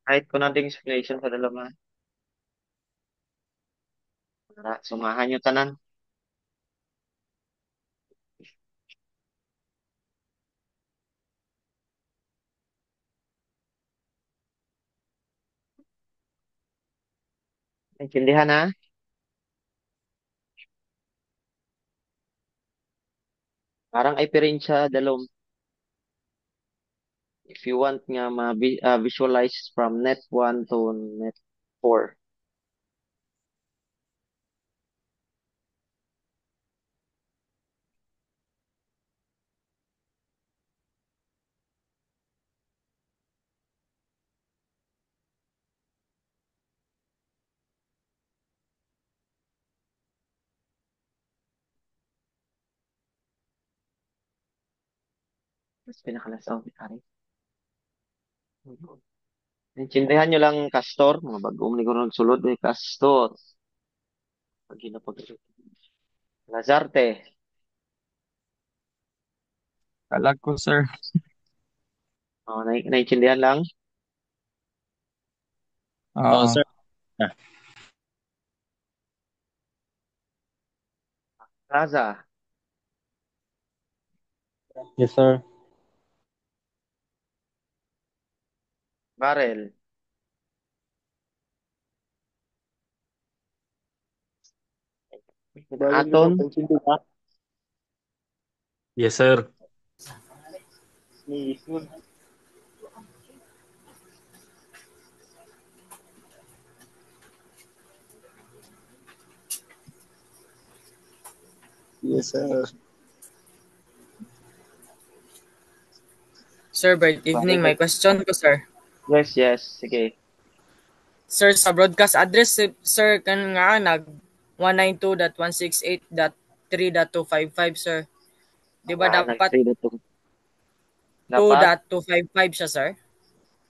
Kahit ko nating explanation sa dalawa. Sumahan nyo tanan. Naintindihan ha? Parang IP range sa dalom. If you want nga visualize from net 1 to net 4. Mas pinakalasaw ni Ari. Naintindihan nyo lang Castor. Mga bagong ni ko nagsulod Castor. Pag ginapag Lazarte. Kalag ko, sir. Naintindihan lang. Oo. sir. Plaza. Yes, sir. Barrel. Aton. Yes, sir. Yes, sir. Sir, good evening. May question ko, sir. Yes. Sige. Sir, sa broadcast address, sir, kan nga nag 192.168.3.255, sir. Di ba dapat Dapat? 2.255 siya, sir.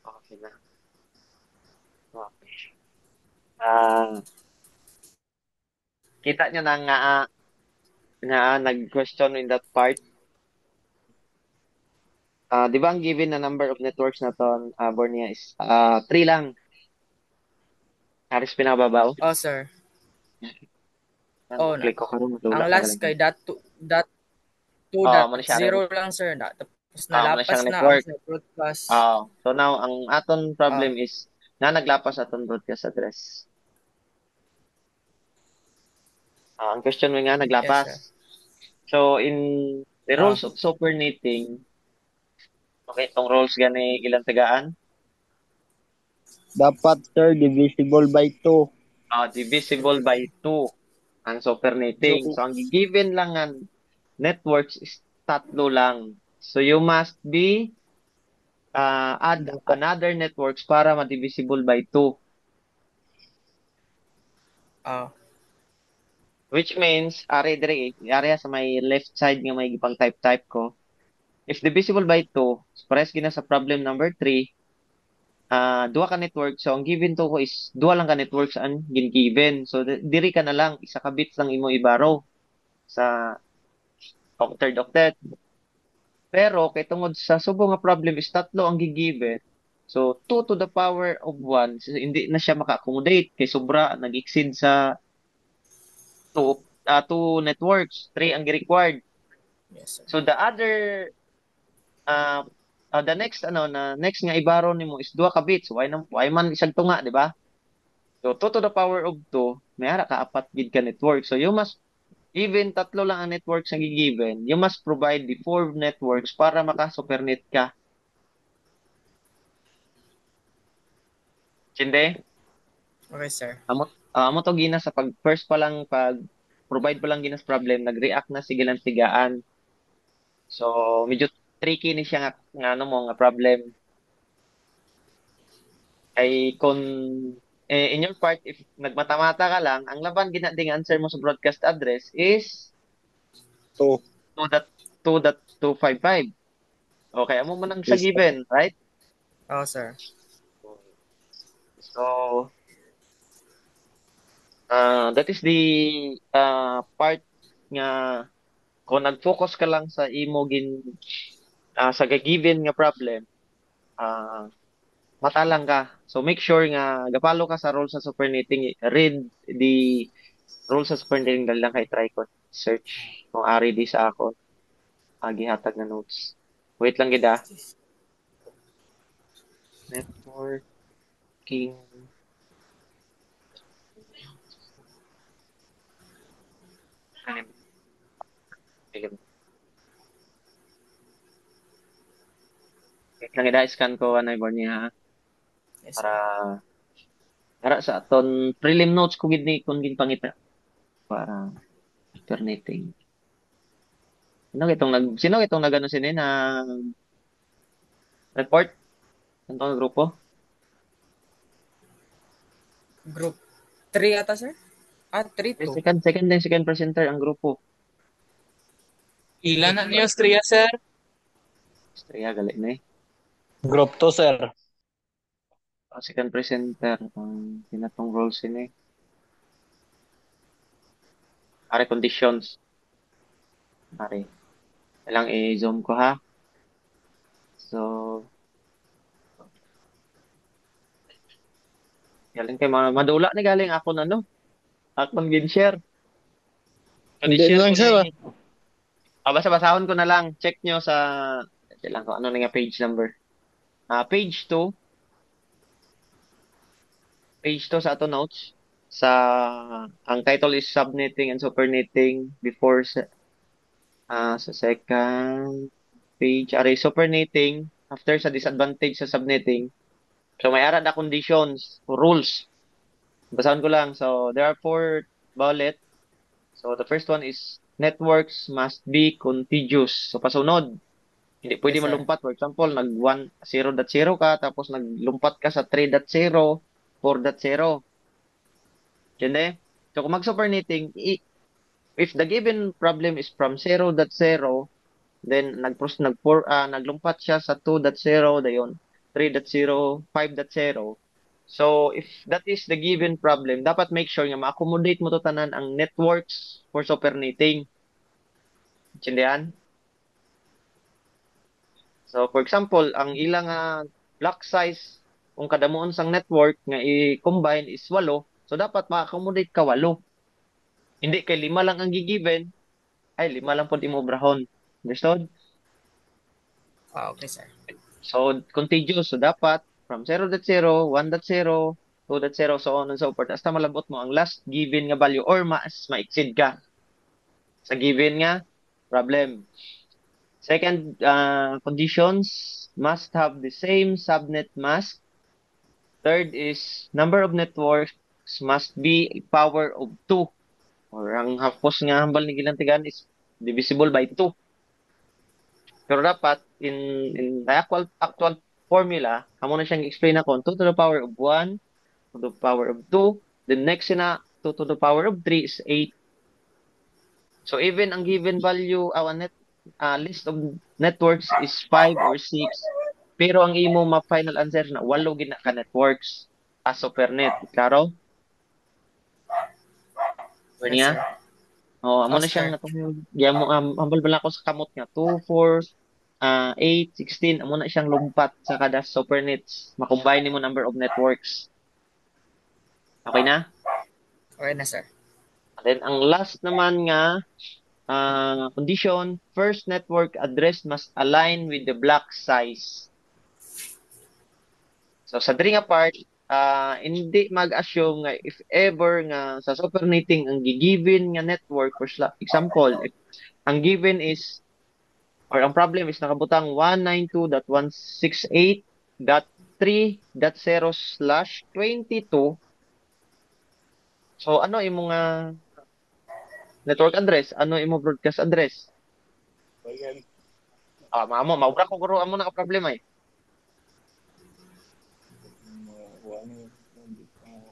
Okay na. Okay. Ah, kita nyo na nga nag-question in that part. Di ba ang given na number of networks na to, Bornia, is 3 lang. Haris pinababaw. Oh, sir. Ano, Oh, na. click ko karon Ang madula ka last galing. kay dot Mo na siya 2.0 lang, sir. Tapos mo na nalapas siyang na ang network. sa broadcast. So now ang aton problem is na naglapas aton broadcast address. Ang question mo nga Yes, sir. naglapas. So in the Ah. rules of supernating, okay, itong rules gani ilang tagaan? Dapat, sir, divisible by 2. Divisible by 2 ang supernating. So ang given lang nga networks is 3 lang. So you must be add another networks para ma-divisible by 2. Which means, ari sa may left side nga may gipang type ko. If divisible by 2, pares gina sa problem number 3, duha ka network. So, ang given to ko is, duha lang ka networks ang given. So, diri ka na lang, isa ka bits lang imo ibaro sa octet octet. Pero, kay tungod sa subo nga problem is 3 ang gigiven. So, 2 to the power of 1, so, hindi na siya maka-accommodate kay sobra, nag-exceed sa 2 networks, 3 ang required. Yes, sir. So the other the next nga ibaro nimo is 2 ka bits. Why man isang tunga, di ba? So 2 to the power of 2, may ara ka 4 gid ka network. So you must even 3 lang ang networks nga given, you must provide the 4 networks para maka-supernet ka. Sinde? Okay, sir. Amo to gina sa first pa lang pag provide pa lang gina sa problem, nag-react na sige lang tigaan. So medyo tricky ni siya nga ano mo nga problem. Ay kung in your part, if nagmata-mata ka lang, ang laban ginading answer mo sa broadcast address is 2. 2.255. Okay, amo man ang sa Yes, given, right? Oh, sir. So, that is the part nga kung nag-focus ka lang sa imo sa given nga problem, matalang ka. So make sure nga gapalo ka sa rules sa supernating, read the rules sa supernating dahil lang kay try ko search kung ari di sa ako gihatag na notes. Wait lang gid networking Wait lang gid scan ko anay board niya ha. Yes, Para sir. para sa aton prelim notes ko gid ni kung ginpangita para supernating. Sino itong nagano sinin na report ng grupo? Group 3 ata, sir? 3-2. Second presenter ang grupo. Ilan na niyo, Stria, sir? Straya gali na Group 2, sir. Second presenter ang tinatong roles ini. Are conditions. Are. Ilang i-zoom ko ha. So galing kay madula ni galing ako na no. Akong gin-share. Hindi lang, sir. Basa-basahon ko na lang. Check nyo sa lang ko ano na nga page number. Page 2. Page 2 sa ato notes. Ang title is subnetting and supernating before sa second page. Are supernating after sa disadvantage sa subnetting. So may ara na conditions or rules. Basahan ko lang. So there are 4 bullet. So the first one is networks must be contiguous. So pasunod. Hindi pwede Yes, sir. malumpat. For example, nag 0.0 ka, tapos naglumpat ka sa 3.0, 4.0. Hindi? So kung mag-supernating, if the given problem is from 0.0 Then naglumpat siya sa 2.0 dayon 3.0, 5.0. So if that is the given problem, dapat make sure nga ma-accommodate mo to tanan ang networks for supernating. Intindihan? So for example, ang ilang block size kung kadamuon sang network nga i-combine is 8, so dapat ma-accommodate ka 8. Hindi kay 5 lang ang gigiven, ay 5 lang pod imo obrahon. Understood? Okay, sir. So contiguous, so dapat from 0.0, 1.0, 2.0, so on and so forth. Hasta malabot mo ang last given nga value or ma-exceed ka sa given nga problem. Second conditions must have the same subnet mask. Third is number of networks must be a power of 2. Or ang hapos nga hambal ni gilantigan is divisible by 2. Pero dapat in the actual formula, amo na siyang explain ako 2 to the power of 1, to the power of 2, the next na 2 to the power of 3 is 8. So even ang given value list of networks is 5 or 6, pero ang imo final answer na 8 gid na ka networks as supernet. Klaro? Yes, Niya? sir. Oh, amo Oh, na sir. siyang giyamo hambal bala ko sa kamot nga 2, 4, 8, 16, amo na siyang lumpat sa kada supernets. Makombine nimo number of networks. Okay na? Okay na, sir. And then ang last naman nga condition, first network address must align with the block size. So sa diri nga part, hindi mag-assume nga if ever nga sa supernating ang gigiven nga network, for example, if ang given is or ang problem is nakabutang 192.168.3.0/22. So ano imo nga network address? Ano imo broadcast address? Maubra ko guro amo na ka problema eh.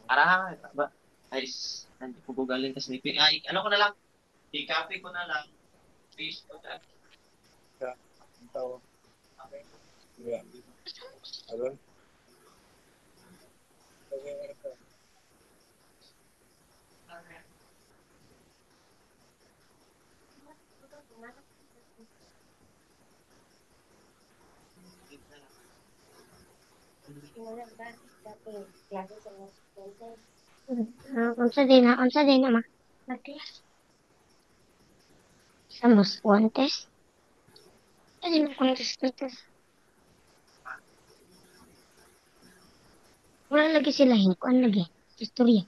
Para ba? Ay, hindi ko gugaling ka snipping. Ay, ano ko na lang? I-copy ko na lang. Paste ko na. Unsa din na ma? Sa mas contest? Ano yung contest nito? Wala lagi sila hingkuan lagi. Istorya.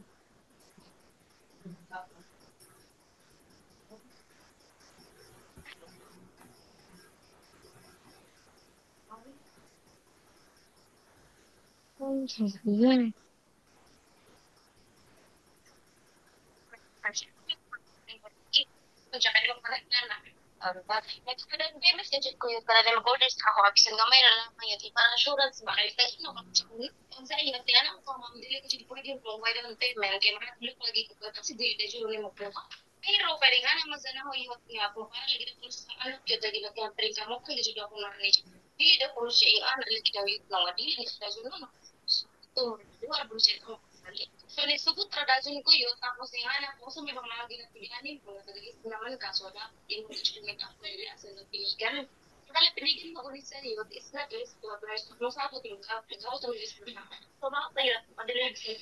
Ang sasabihin. Next ko din, message ko yun para na mag-order sa ako. Abisan nga may lalaman yun. Para assurance ba? Kaya tayo no. Kung sa iyo, tiyan ako kung mamdili ko siya pwede yung provide ng payment. Kaya makatulog lagi ko kasi dili na siya mo po. Pero pwede nga naman sa na ho yung nga po. Para lagi na po sa ano. Kaya lagi na kaya pring ka mo. Kaya dito ako na-manage. Dili na po siya yung ano. Lagi na yung nga. Dili na siya yun no. Ito, wala po siya itong pasali. So, nisugot tradisyon ko yun, tapos yung anak ko, sa may mga ginapilihanin ko, nagagis naman kaso na, yung instrument ako yun, asa na piligan. Kaya pinigin mo ulit sa iyo, it's not less to others, kung sa ako tingin ka, ikaw sa mga ginapilihan. So, mga tayo, madilig sa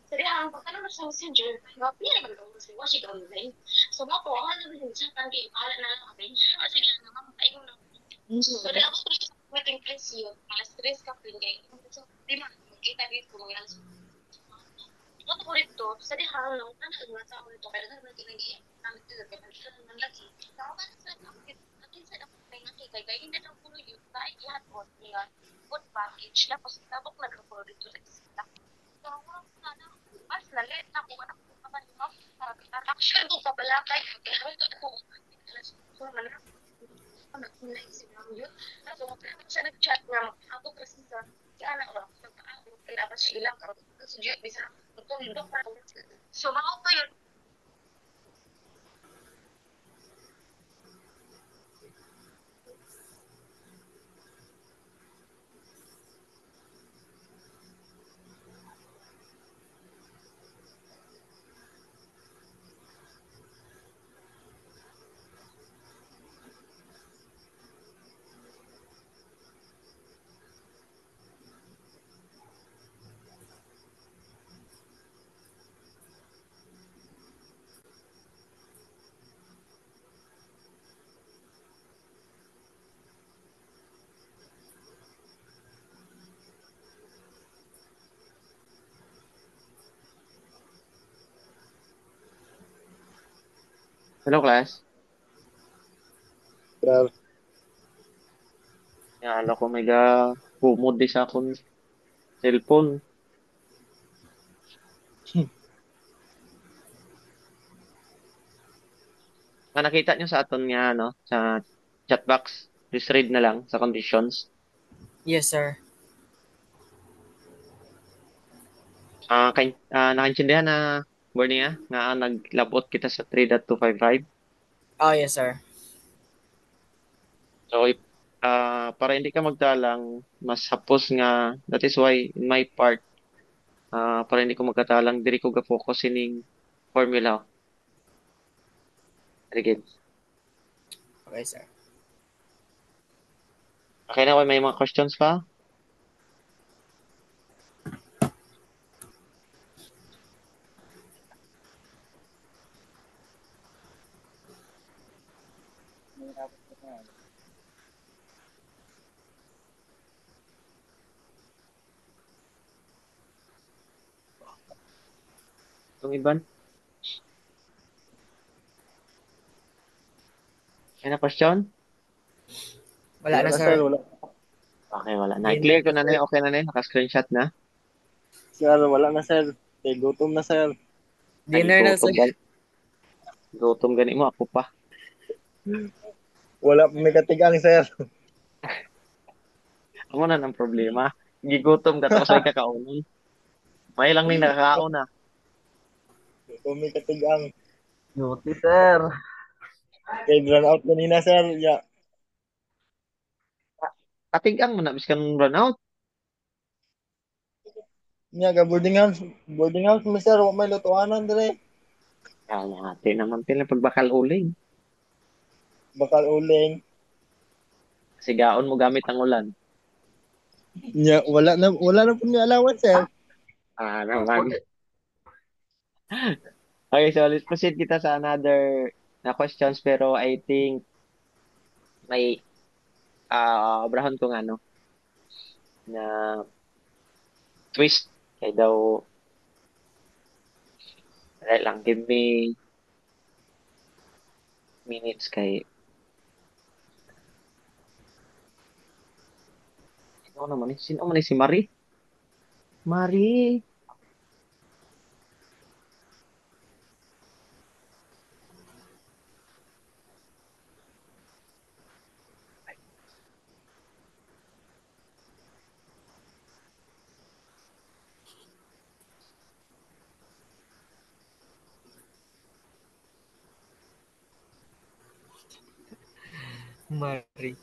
sarihan, pagkano na sa messenger, pila naman ako sa Washington online. So, mga po, ang naman yung sa tanggi, pahala na lang kami. Kasi nga naman, tayo na. So, di ako tuloy sa meeting place yun, mga stress ka pinigay. So, di man, magkita dito mo yan. Ito ko rito, sa dihang lang, nga sa ako rito, kaya naman kinag-iyak, namin dito, kaya naman lagi. Ako ba na sa akin, atin sa ako kay nakikay, kaya hindi na pulo yun, dahil ihatod niya, food package, tapos tabok na pulo rito sa isla. So, ako sana, mas nalit na kung anak ko naman yun, actually, kung kabalakay, kaya ito ako, so, ano, naisip namin yun. So, siya nag-chat nga, ako kasi sa anak ko, kaya pa siya ilang, kasi diyo, bisa, so, mga ko yun, Hello, class. Sir. Yan ako mega humod di sa akong cellphone. Nakita nyo sa aton nga, no? Sa chat box. Please read na lang sa conditions. Yes, sir. Nakaintindihan na, Bernie, nga naglabot kita sa 3.255. Oh, yes, sir. So, para hindi ka magtalang, mas hapos nga, that is why, in my part, para hindi ko magkatalang, diri ko ga-focus ining formula. Again. Okay, sir. Okay na, may mga questions pa? Itong iban? May na question? Wala na, Wala, sir. Wala. Okay, wala na. Yun Clear lang ko po, na sir. na, okay na na, naka-screenshot na. Sir, wala na, sir. Gutom na, sir. Ay, Dinner na, sir. gutom gani mo, ako pa. Wala pa may katigang, sir. Amo na ng problema. Gigutom ka, tapos ay kakaunon. May lang ning nakakaon na. Kung may katigang. Duty, sir. Kay run out kanina, sir. Ya. Katigang mo na, biskan run out. Nya ga boarding house. Boarding house mo, sir. Wa may lutuanan dire. Kaya natin naman pila pagbakal uling. Bakal uling. Sigaon mo gamit ang ulan. Nya wala na po may allowance, sir. Naman. Okay, so let's proceed kita sa another na questions pero I think may obrahon ko nga no na twist kay daw dali lang give me minutes kay sino naman ni si Marie? Marie. Mari.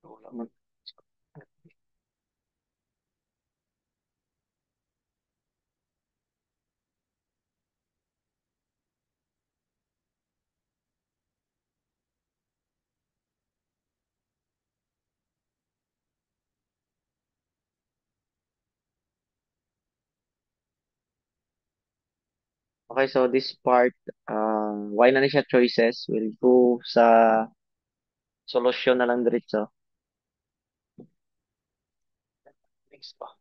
Wala man. Okay, so this part, why na ni siya choices? We'll go sa solusyon na lang diretso. Next pa.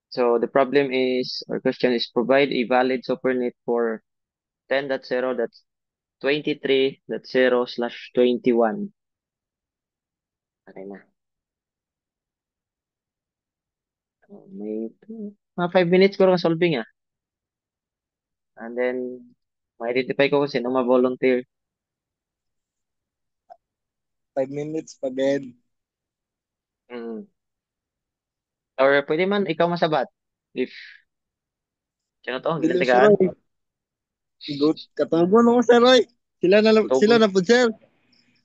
So the problem is, or question is, provide a valid supernet for 10.0.23.0/21. Okay na. May 5 minutes ko lang solving ah. And then, ma-identify ko kung sino ma-volunteer. 5 minutes pa din. Mm. Or pwede man ikaw masabat. If, sino to? Dili, sir. Ginatigaan? Good. Katubo no, sir. Oy. Sila Tugon. na po, sir.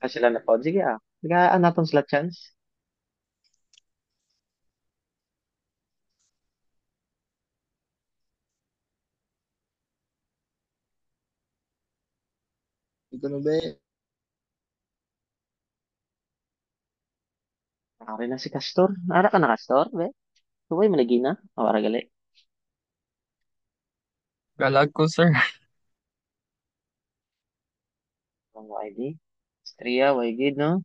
Sila na po. Sige ah. Higaan natin sila chance. Ito na ba? Ari na si Castor. Ara ka na Castor, be? Huwag mo lagi na. Awara gali. Galag ko, sir. Ang ID. Stria, Waigid, no?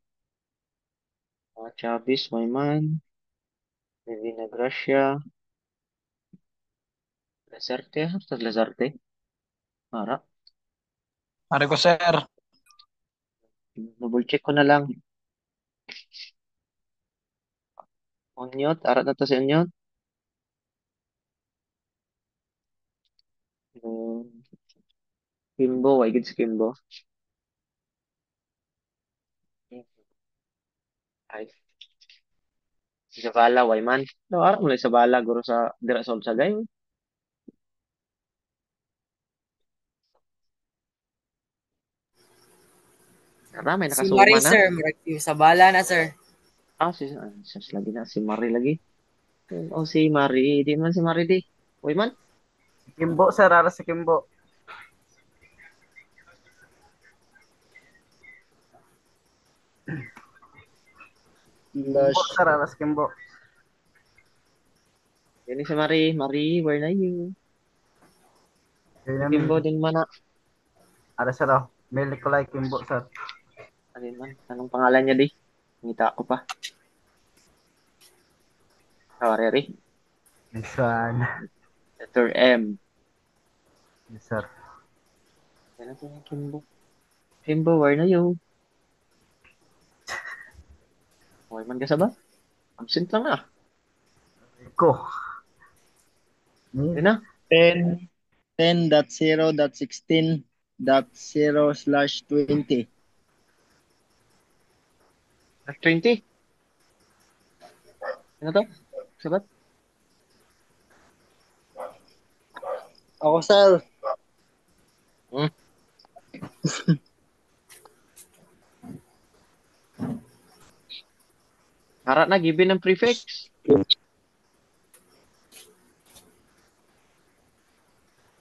Chavez, Wayman, Divina Gracia, Lazarte, hasta Lazarte. Mara. Pare ko, sir. Double check ko na lang. Onyot, arat na to si Onyot. Um, Kimbo, Waigid si Kimbo. Ay, Isabela, Wayman. No, arat mo lang Isabela, guro sa Dira sa Olsagay. May Si Marie, nakasuma na. sir. Murag sa bala na, sir. Lagi na, si Marie lagi. Oh, si Marie. Di man si Marie di. Wayman. Kimbo, sir. Ara si Kimbo. Kimbo, Slash. sir. Ara si Kimbo. Yan si Marie. Marie, where na you? Yun Si na, Kimbo din man na. Ara, sir. Oh. Mel Nicolay Kimbo, sir. Ano man? Anong pangalan niya di? Ngita ko pa. Sorry. This one. Letter M. Yes, sir. Yan na si Kimbo. Kimbo, where na you? Wayman ka sa ba? Absent lang na. Ko. Yan na. 10, 10.0.16.0/20. 20. Ano to? Sabat? Ako, sir. Hmm. Harap na, given ng prefix.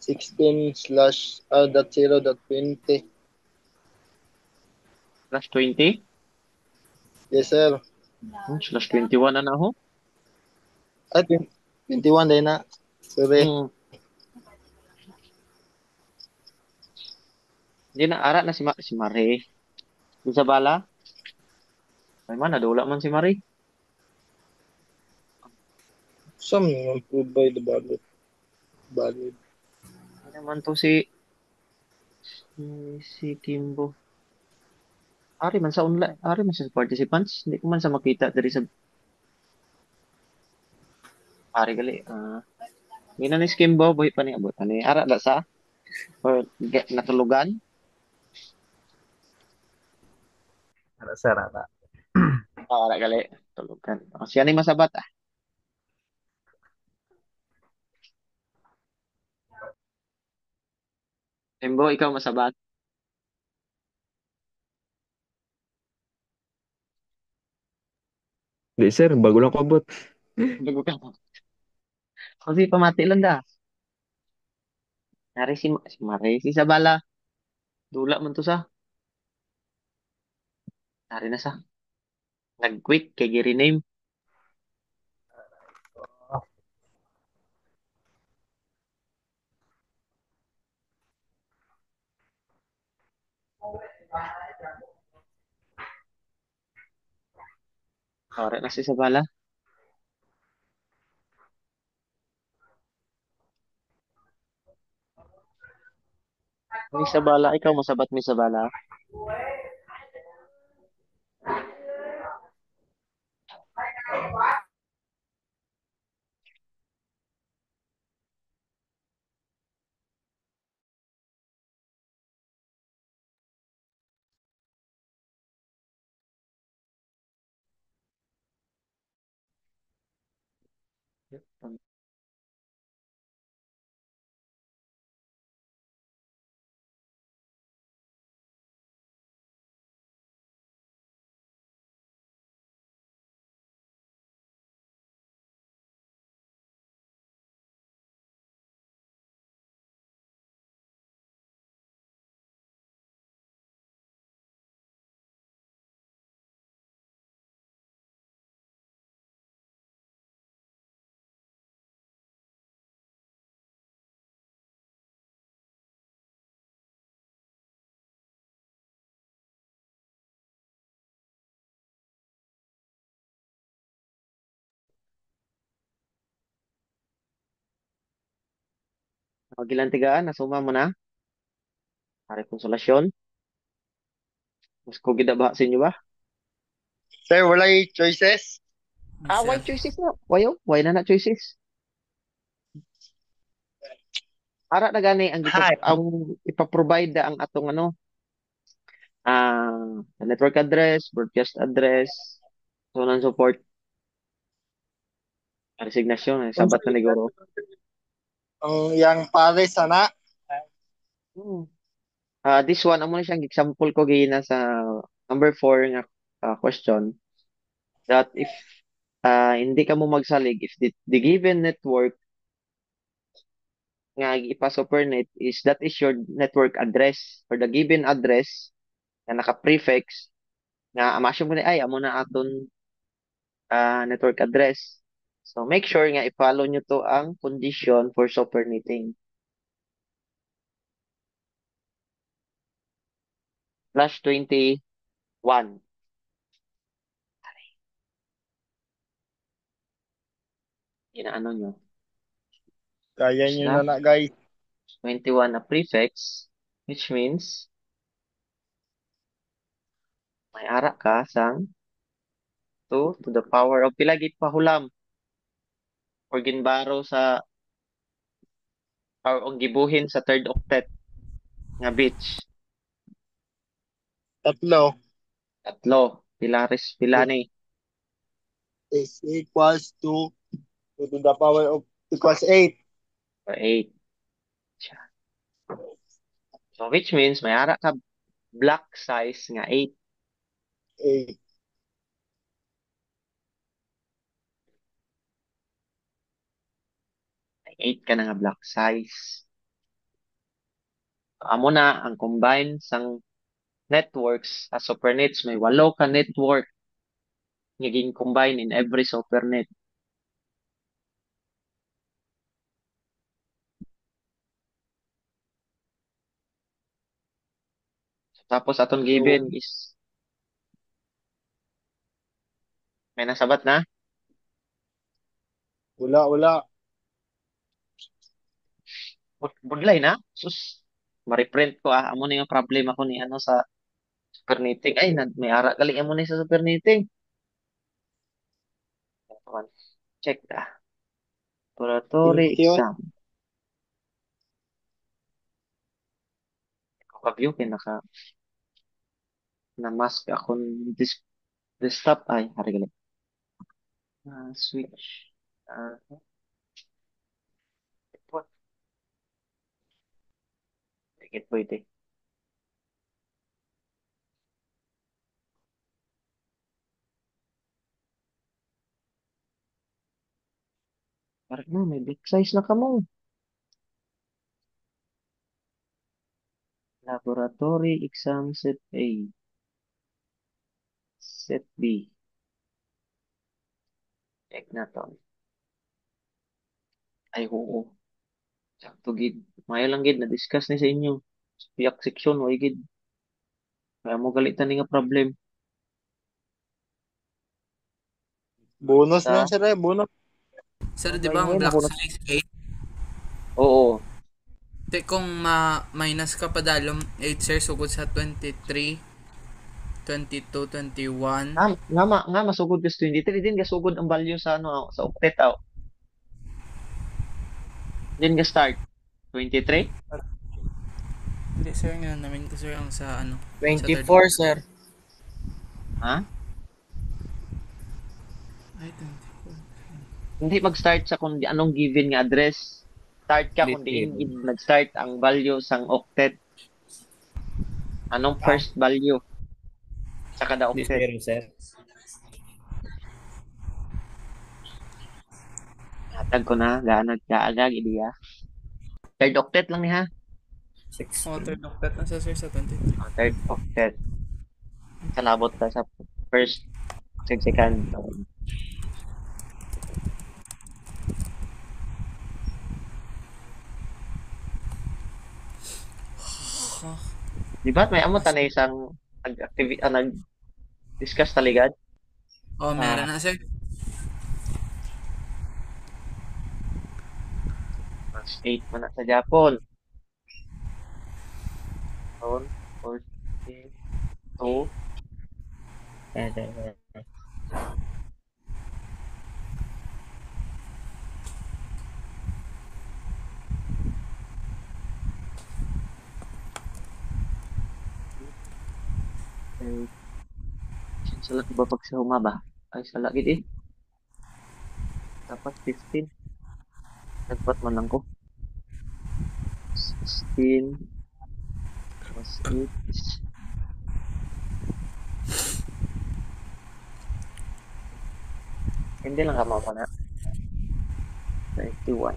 16/.0.20. Slash 20. Yes, sir. Slash 21 na ako. Ay, 21 din na. Sorry. Hindi na, ara na si Marie. Isabela. Ay man, nadula man si Marie. Some provide the valid. Ano naman to si Kimbo. Ari man sa online, ari man sa participants. Hindi ko man sa makita dari sa ari gali. Gina ni si Kimbo, boy pa ni abot. Ani ara da sa or natulugan. Ara, sir. Ara. Ara gali, tulugan. Siya ni masabat ah. Kimbo, ikaw masabat. Di sir, bago lang ko abot. Bago ka. Kasi pamati lang da. Nari si Marie, si Sabala. Dula man to sa. Nari na sa. Nag-quit kay Gary name. Ora na si Sabala. Ni Sabala, ikaw masabat mi Sabala. Magilang tigaan, nasuma mo na. Pare konsolasyon. Mas ko gidaba sa inyo ba? Sir, walay choices. Why choices na? Why na choices? Ara na gani ang ipaprovide ang atong network address, broadcast address, so on and so forth. Resignasyon, sabat na ni Guro. Ang yang pare sana. This one, amo na siyang example ko gina sa number 4 nga question. That if hindi ka mo magsalig, if the given network nga ipa-supernet is that is your network address or the given address na naka-prefix nga amasyon mo ni ay amo na aton network address. So make sure nga i-follow nyo to ang condition for supernetting. /21. Inaano nyo? Kaya nyo na guys. 21 na prefix, which means may ara ka sang 2 to the power of pilagit pahulam or ginbaro sa or gibuhin sa third octet nga bits. Tatlo. Pilaris, pilani. Is equals to the power of equals 8. Or 8. So which means may ara ka block size nga 8. 8. May 8 ka na nga block size. So, amo na ang combine sang networks as supernets. May 8 ka network naging combine in every supernet. So, tapos aton given is may nasabat na? Wala. Budlay na? Sus, ma-reprint ko amo na yung problem ako ni sa supernetting. Ay, may ara galing amo ni sa supernetting. Check laboratory exam. Kagyo pinaka na mask akong desktop ay hari galing. Switch. What? Tikit pwede. Parang na, may big size na ka mo. Laboratory exam set A. Set B. Check na to. Ay, oo. Sakto gid. Mayo lang gid na-discuss ni sa inyo. Piyak section, way gid. Kaya mo galitan ni nga problem. Bonus na sir bonus. Sir, di ba ang block size 8? Oo. Kung minus ka pa dalom 8 sir, sugod sa 23, 22, 21. Nga masugod ka sa 23 din gasugod ang value sa sa octet aw. Din ga start 23? Hindi sir, nga namin ko sir ang sa 24 sa sir. Ha? Ay, 24. Hindi mag-start sa kung anong given nga address. Start ka kung diin nag-start ang value sang octet. Anong first value sa kada octet? Sir. Hatag ko na, gaanag kaagag ideya. Third octet lang ni ha? 6. Third octet na sir sa 23. Third octet. Kalabot ka sa first, second. Di ba may amo tanay isang nag-discuss taligad? Meron na sir. 8 man na sa Japon. 42. Salat ba pag sa humaba? Ay, salat gid eh. Dapat 15. Nagpat man lang ko. 16 plus 8 is hindi lang kama pa na. 21.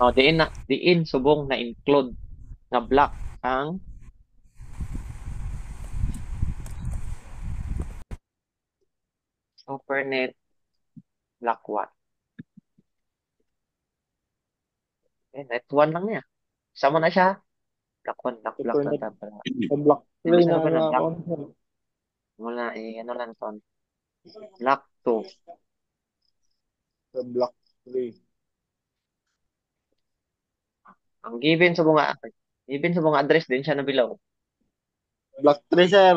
Oh, diin subong na include na block ang SuperNet block 1. Net 1 lang niya. Sama na siya. Block 1, block na SuperNet. tapos. Sa block 3 Sa na ba nga na ako. block? Mula ano lang ton. Block 2. Sa block 3. Ang given sa mga address din siya na below. Block 3, sir.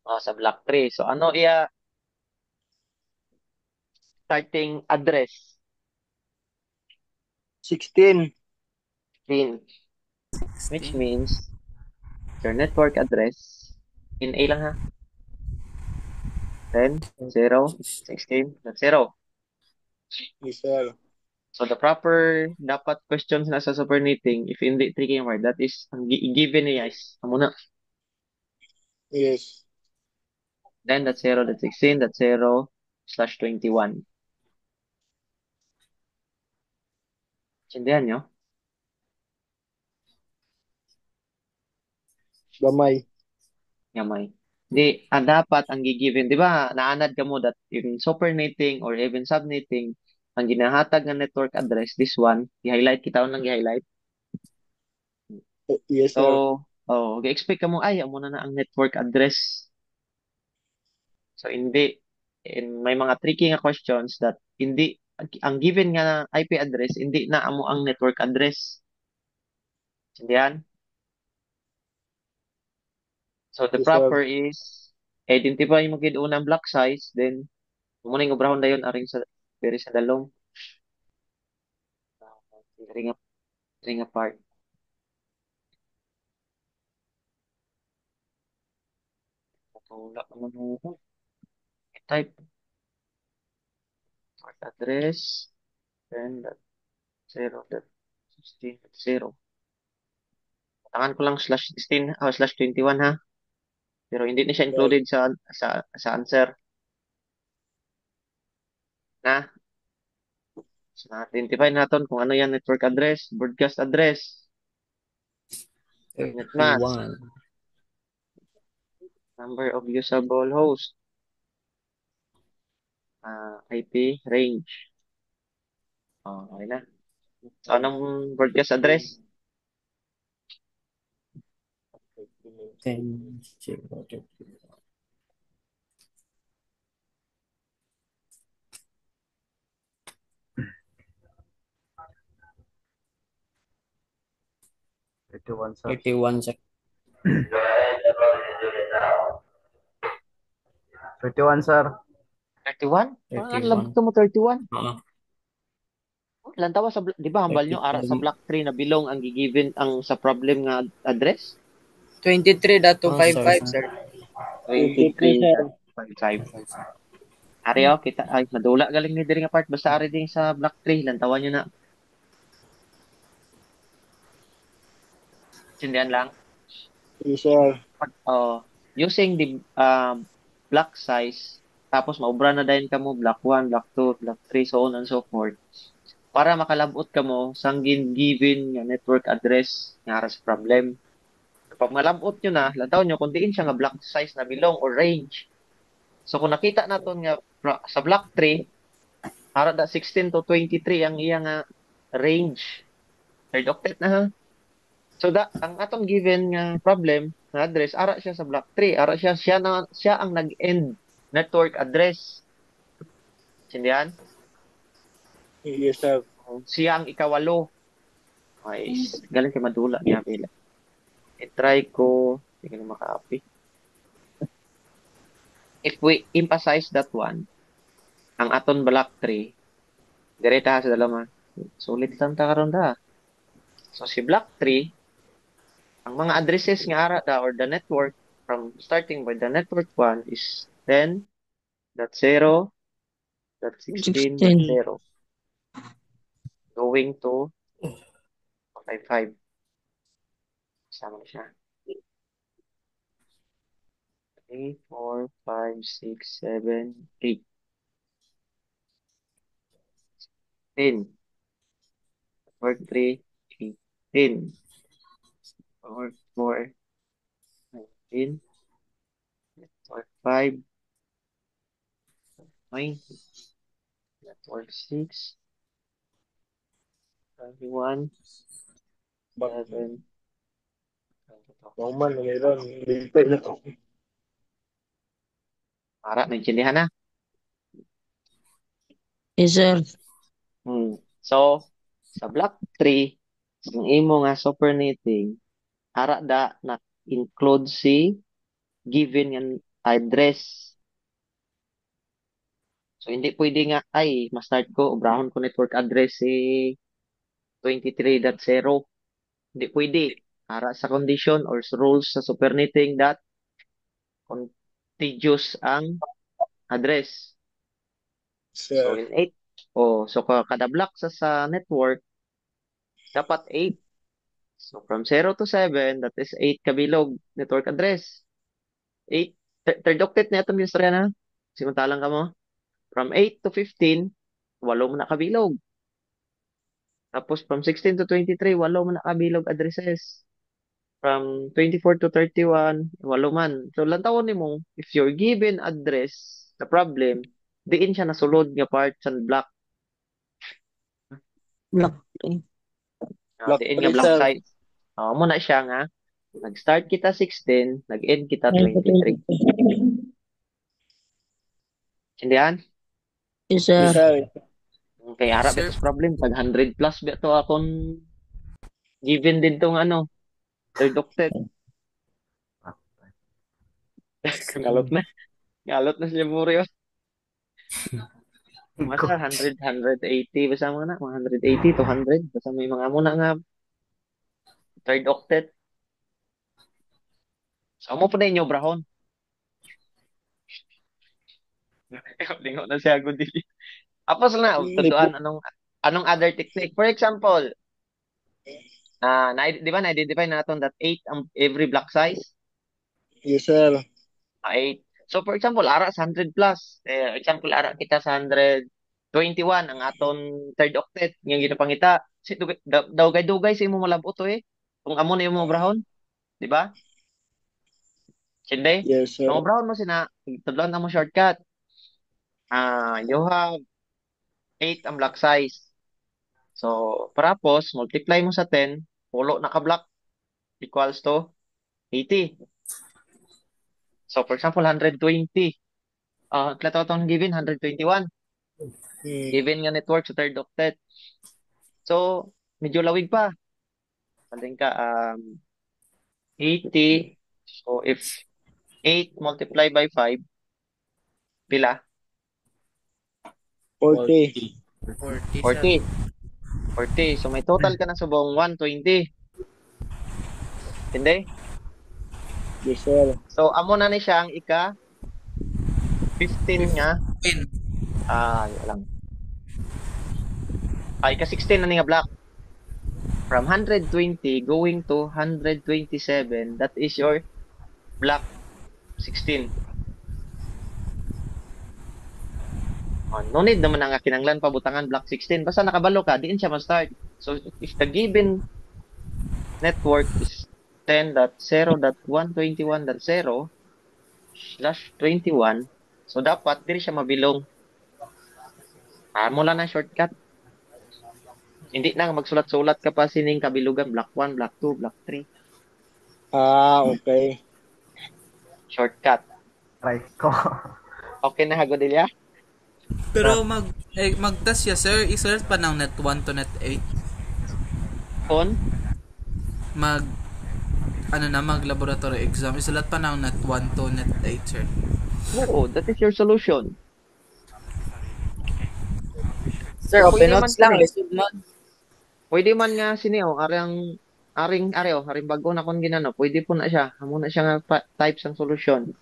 Oh, sa block 3. So ano iya starting address? 16. Which means your network address in A lang ha. 10, 0, 16, 0. Yes, sir. So the proper dapat questions na sa supernating if hindi tricky word that is ang given niya is muna. Yes. Then that's 0, that's 16, that's 0 / 21. Intindihan nyo? Gamay. Gamay. Di, dapat ang gigiven, di ba, naanad ka mo that in supernating or even subnetting, ang ginahatag ng network address, this one, i-highlight, kita lang i-highlight. Yes, sir. So, i-expect ka mo, ay, amo na ang network address. So, hindi. May mga tricky nga questions that hindi, ang given nga IP address, hindi na amo ang network address. Intindihan? So, the Yes, proper sir. is, identify mo gid unang block size, then, muna yung obrahon dayon aring sa, very sa dalong. Ring apart. Wala naman mo. I-type. Port address. Then, 0.16, 0. Tangan ko lang /16, /21 ha. Pero hindi na siya included sa answer. Na. So, na-identify natin kung ano yan network address, broadcast address, netmask, 31. number of usable host, IP range. Okay na. So, anong broadcast address? 10, 0, 31, sir. 31 sec. 31, sir. 31? 31. Labot mo 31. Oo. Lantawa sa, di ba, hambal nyo, ara sa block 3 na bilong ang gigiven ang sa problem nga address? 23.255, sir. 23.55. Ari kita, ay, madula galing ni diri nga part, basta ari din sa block 3, lantawan nyo na. Sindihan lang. Yes, sir. Using the block size, tapos maubra na dahil ka mo block 1, block 2, block 3, so on and so forth. Para makalabot ka mo sang given nga network address nga ara sa problem. Pag malabot nyo na, lantaw nyo kung diin siya nga block size na bilong or range. So kung nakita naton nga sa block 3, ara da 16 to 23 ang iya nga range. Third octet na ha. So ang atong given nga problem nga address ara siya sa block 3, ara siya ang nag-end network address. Sindihan? Yes, sir. Siya ang ikawalo. Ay, galing kay madula niya pila. I-try ko. Hindi ko na maka-copy. If we emphasize that one, ang aton block 3, direta sa dalawa. Sulit lang ta karon da. So si block 3, ang mga addresses nga ara da or the network from starting by the network 1 is 10.0.16.0 going to 55. Sama na siya. 3, 4, 5, 6, 7, 8. 10. Network 3, 18. Network 4, 19. Network 5, 9. Network 6, 21, 7. Normal, mayroon. Lipay na ako. Para, naintindihan na. Yes, sir. So, sa block 3, ang imo nga supernating, ara da na include si given nga address. So, hindi pwede nga, ay, ma-start ko, ubrahon ko network address si 23.0. Hindi pwede. Ara sa condition or sa rules sa supernating that contiguous ang address. So, Sir. in 8, so kada block sa network, dapat 8. So, from 0 to 7, that is 8 kabilog network address. 8, third octet na itong istorya na. Simuntalang ka mo. From 8 to 15, 8 mo na kabilog. Tapos, from 16 to 23, 8 mo na kabilog addresses. From 24 to 31, 8 man. So, lantawon ni mo, if your given address, the problem, diin siya nasulod nga parts and block. Block 3. Block Diin 3, nga block sir. size. Muna siya nga, nag-start kita 16, nag-end kita 23. Intindihan? Yes, sir. Yes, sir. Okay, harap Sir. ito problem. Tag 100 plus ba ito akong given din tong ano, third octet. Ngalot na. Ngalot na siya Murio. Masa 100, 180, basta mga na, 180 to 100. Basta may mga muna nga third octet. So, mo pa na inyo, brahon. Lingo na siya, good deal. Apos na, tuduan, anong other technique? For example, di ba na-identify natin that 8 ang every block size? Yes, sir. 8. So, for example, ara sa 100 plus. Example, ara kita sa 121 ang aton third octet. Yung ginapangita. Dugay-dugay sa imo malabot to eh. Kung amo na yung mga brahon. Di ba? Hindi? Yes, sir. Kung brahon mo sina, tudlan na mo shortcut. You have 8 ang block size. So, parapos, multiply mo sa 10, pulo na ka-block equals to 80. So, for example, 120. Klato itong given, 121. Given nga network sa third octet. So, medyo lawig pa. Saling ka, 80. So, if 8 multiplied by 5, pila? 40. 40. 40. So, may total ka na subong 120. Hindi? Yes, sir. So, amo na ni siya ang ika 15 nga. Lang. Ika 16 na ni nga block. From 120 going to 127, that is your block 16. No need naman ang kinanglan pabutangan block 16. Basta nakabalo ka, diin siya ma-start. So, if the given network is 10.0.121.0/21, so dapat diri siya mabilong. Mula na shortcut. Hindi na magsulat-sulat ka pa sining kabilugan, block 1, block 2, block 3. Okay. Shortcut. Try ko. Okay na, Hagodilya? Pero Magtas siya, sir. Isulat pa ng net 1 to net 8. On? Mag laboratory exam. Isulat pa ng net 1 to net 8, sir. Oo, that is your solution. Sir, open Pwede man notes lang. sir. Lisod mo. Pwede man nga siniyo, aring bago na kon ginano, pwede po na siya. Amo na siya nga type sang solusyon.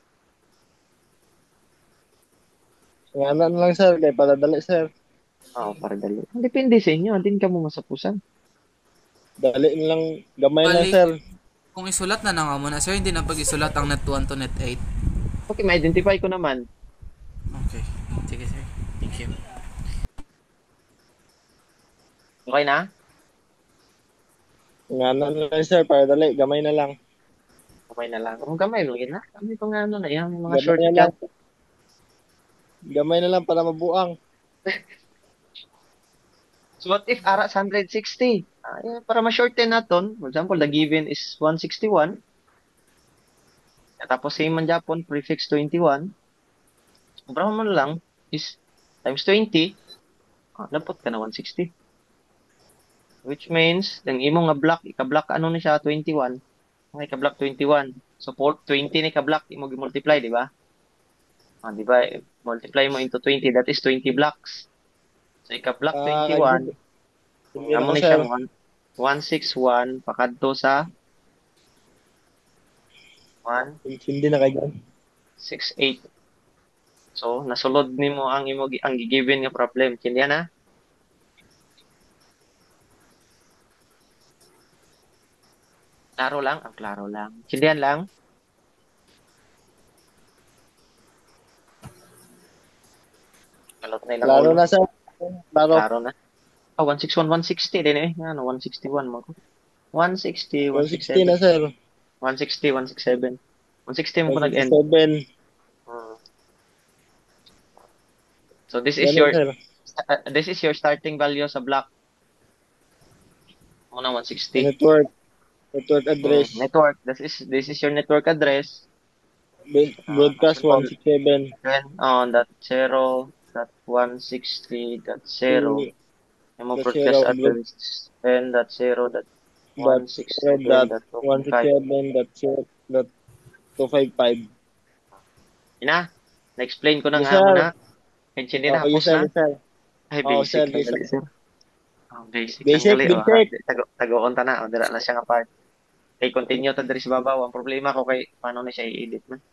Nga na lang sir, kay paladali sir. Para dali. Depende sa inyo, din ka mo masapusan. Dali lang, gamay lang Balik. sir. Kung isulat na nga muna, sir, hindi na pag-isulat ang net 1 to net 8. Okay, ma-identify ko naman. Okay. Sige, sir. Thank you. Okay na? Nga na lang sir, para dali, gamay na lang. Okay na lang. Kung gamay lang yun na. Kami ko nga ano na yan, mga Gamay na shortcut. lang. Gamay na lang para mabuang. So what if ara 160? Para ma-shorten naton, for example, the given is 161. Tapos same man Japon, prefix 21. Sobrang mo lang is times 20. Dapat ka na 160. Which means, ang imo nga block, ika-block ano na siya, 21. Ang ika-block 21. So, 20 ni ka-block, imo gi-multiply, di ba? Di ba? Multiply mo into 20, that is 20 blocks. So, ika-block 21, amo ni siya 161, pakadto sa hindi na kayo. 68. So, nasulod nimo ang given nga problem. Kindiya na? Klaro lang? Klaro lang. Kindihan lang? Kalot na ilang Klaro ulo. na sir. Klaro na. 161, 160 din eh. Ano, 161 mo ko. 160, 160 na 167. sir. 160, 167. 160 mo ko nag-end. 167. So this is your starting value sa block. Muna 160. Network address. Network. This is your network address. Broadcast 167. Then on that 0.160.0. Yung mo broadcast address. And that 0.167.0.255. Ina, na-explain ko na Yes, nga mo sir. na. Hindi na, hapos na. Ay, basic lang gali, sir. Basic lang gali. Tago-on ta na. Dala na siya nga part. Kay continue ta diri sa babaw. Ang problema ko kay paano na siya i-edit man.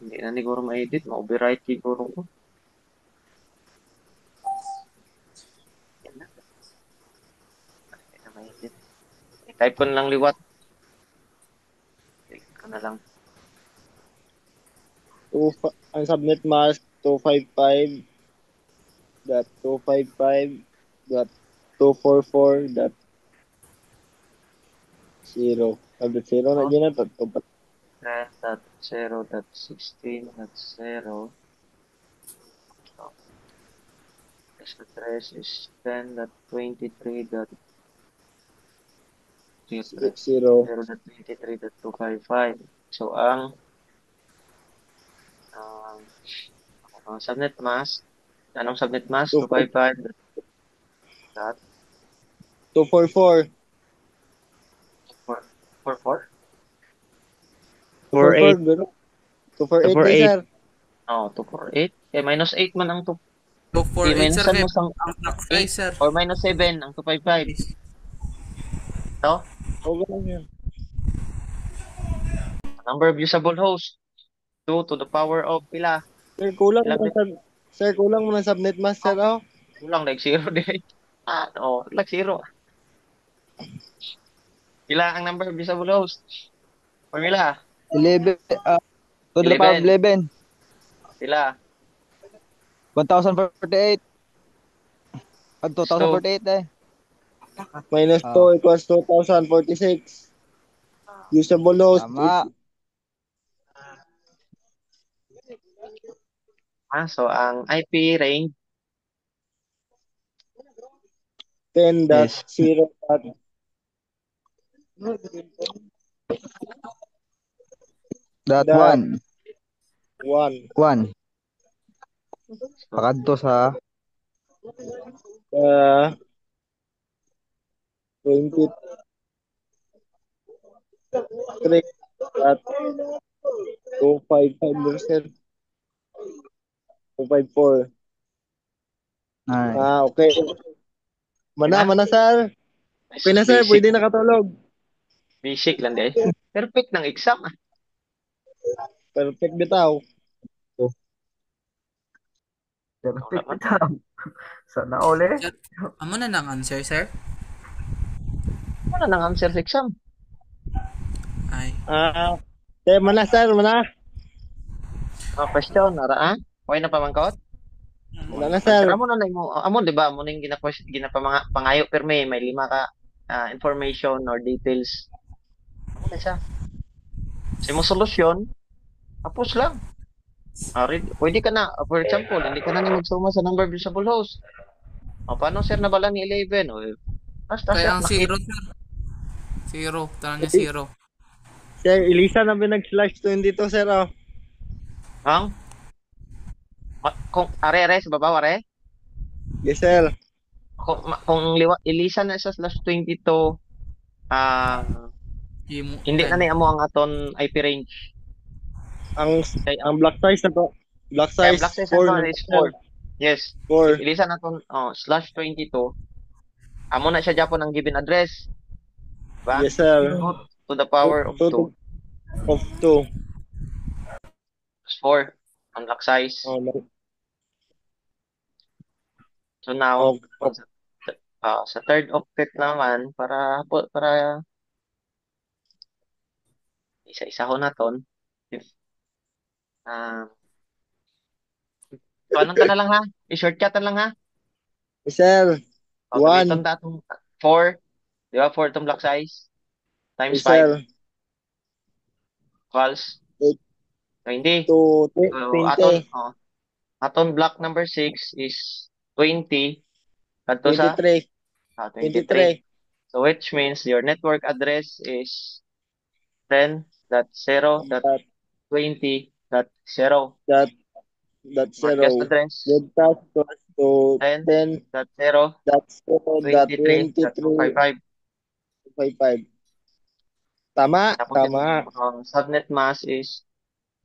Hindi na siguro ma-edit. Ma-overwrite siguro ko. Yan na. Hindi na ma-edit. I-type ko na lang liwat. Type ko na lang. Ang subnet mask 255.255.244.0. Subnet 0 na dyan na. That 0.16.0. This address is 10.23.0.23.255. So, ang subnet mask, anong subnet mask? 255. 244. 44? 248. 248 sir. 248. Minus 8 man ang 248, sir. Minusan mo sang Ang block 5, sir. or minus 7 ang 255. No? Okay lang yan. Number of usable hosts. 2 to the power of pila. Sir, kulang mo ng subnet mask sir. Kulang like 0 din. Like 0. Pila ang number of usable hosts? Formula. 11. To the power of 11. Pila? 1,048. 2,048 eh. Minus 2 equals 2,046. Usable host. Tama. So ang IP range 10.0. That 1. 1. 1. Pakadto sa uh, 23 at 255 mo, sir. 254. ay. Okay. Mana, sir. Okay na, sir. Basic. Pwede nakatulog. Basic lang din. Perfect ng exam. Perfect bitaw. Perfect ito. Sana uli. Sir, amo na ng answer, sir? Ano nang answer sa exam? Ay. Mana, sir. Mana. Question, ara ah? Okay na pamangkot? Wala na, sir. Amo na mo. Amo, di ba? Amo ning ginapamanga pangayo pirme. May 5 ka information or details. Amo na siya. Sa mo solusyon, tapos lang. Pwede ka na, for example, hindi ka na magsuma sa number of usable host. Paano sir nabala ni 11? Basta Kaya sir, ang 0, sir. 0. Tanong niya 0. Sir, Elisa na binag-slash 22, sir. Oh. Hang? Kung are sa baba, are? Yes, sir. Kung ilisan na sa /22, hindi na ni amo ang aton IP range. Ang block size na to. Block size, Block size 4 is 4. Yes. 4. Ilisan naton /22. Amo na siya Japon ang given address. Diba? Yes, sir. To the power of 2. Of 2. 4 ang block size. So now, sa third octet naman, para isa-isa ho naton. Paano ka na lang ha? I-shortcut na lang ha? Yes, sir. 1. Gamiton datong 4. Di ba? 4 itong block size. Times Yes, sir. 5. Equals? 20. To 20. Aton block number 6 is 20. Kadto sa? 23. 23. So which means your network address is 10.0.20.0. That's 0. Broadcast address. Broadcast to 10.0.23.255. Tama. Tapos Tama. subnet mask is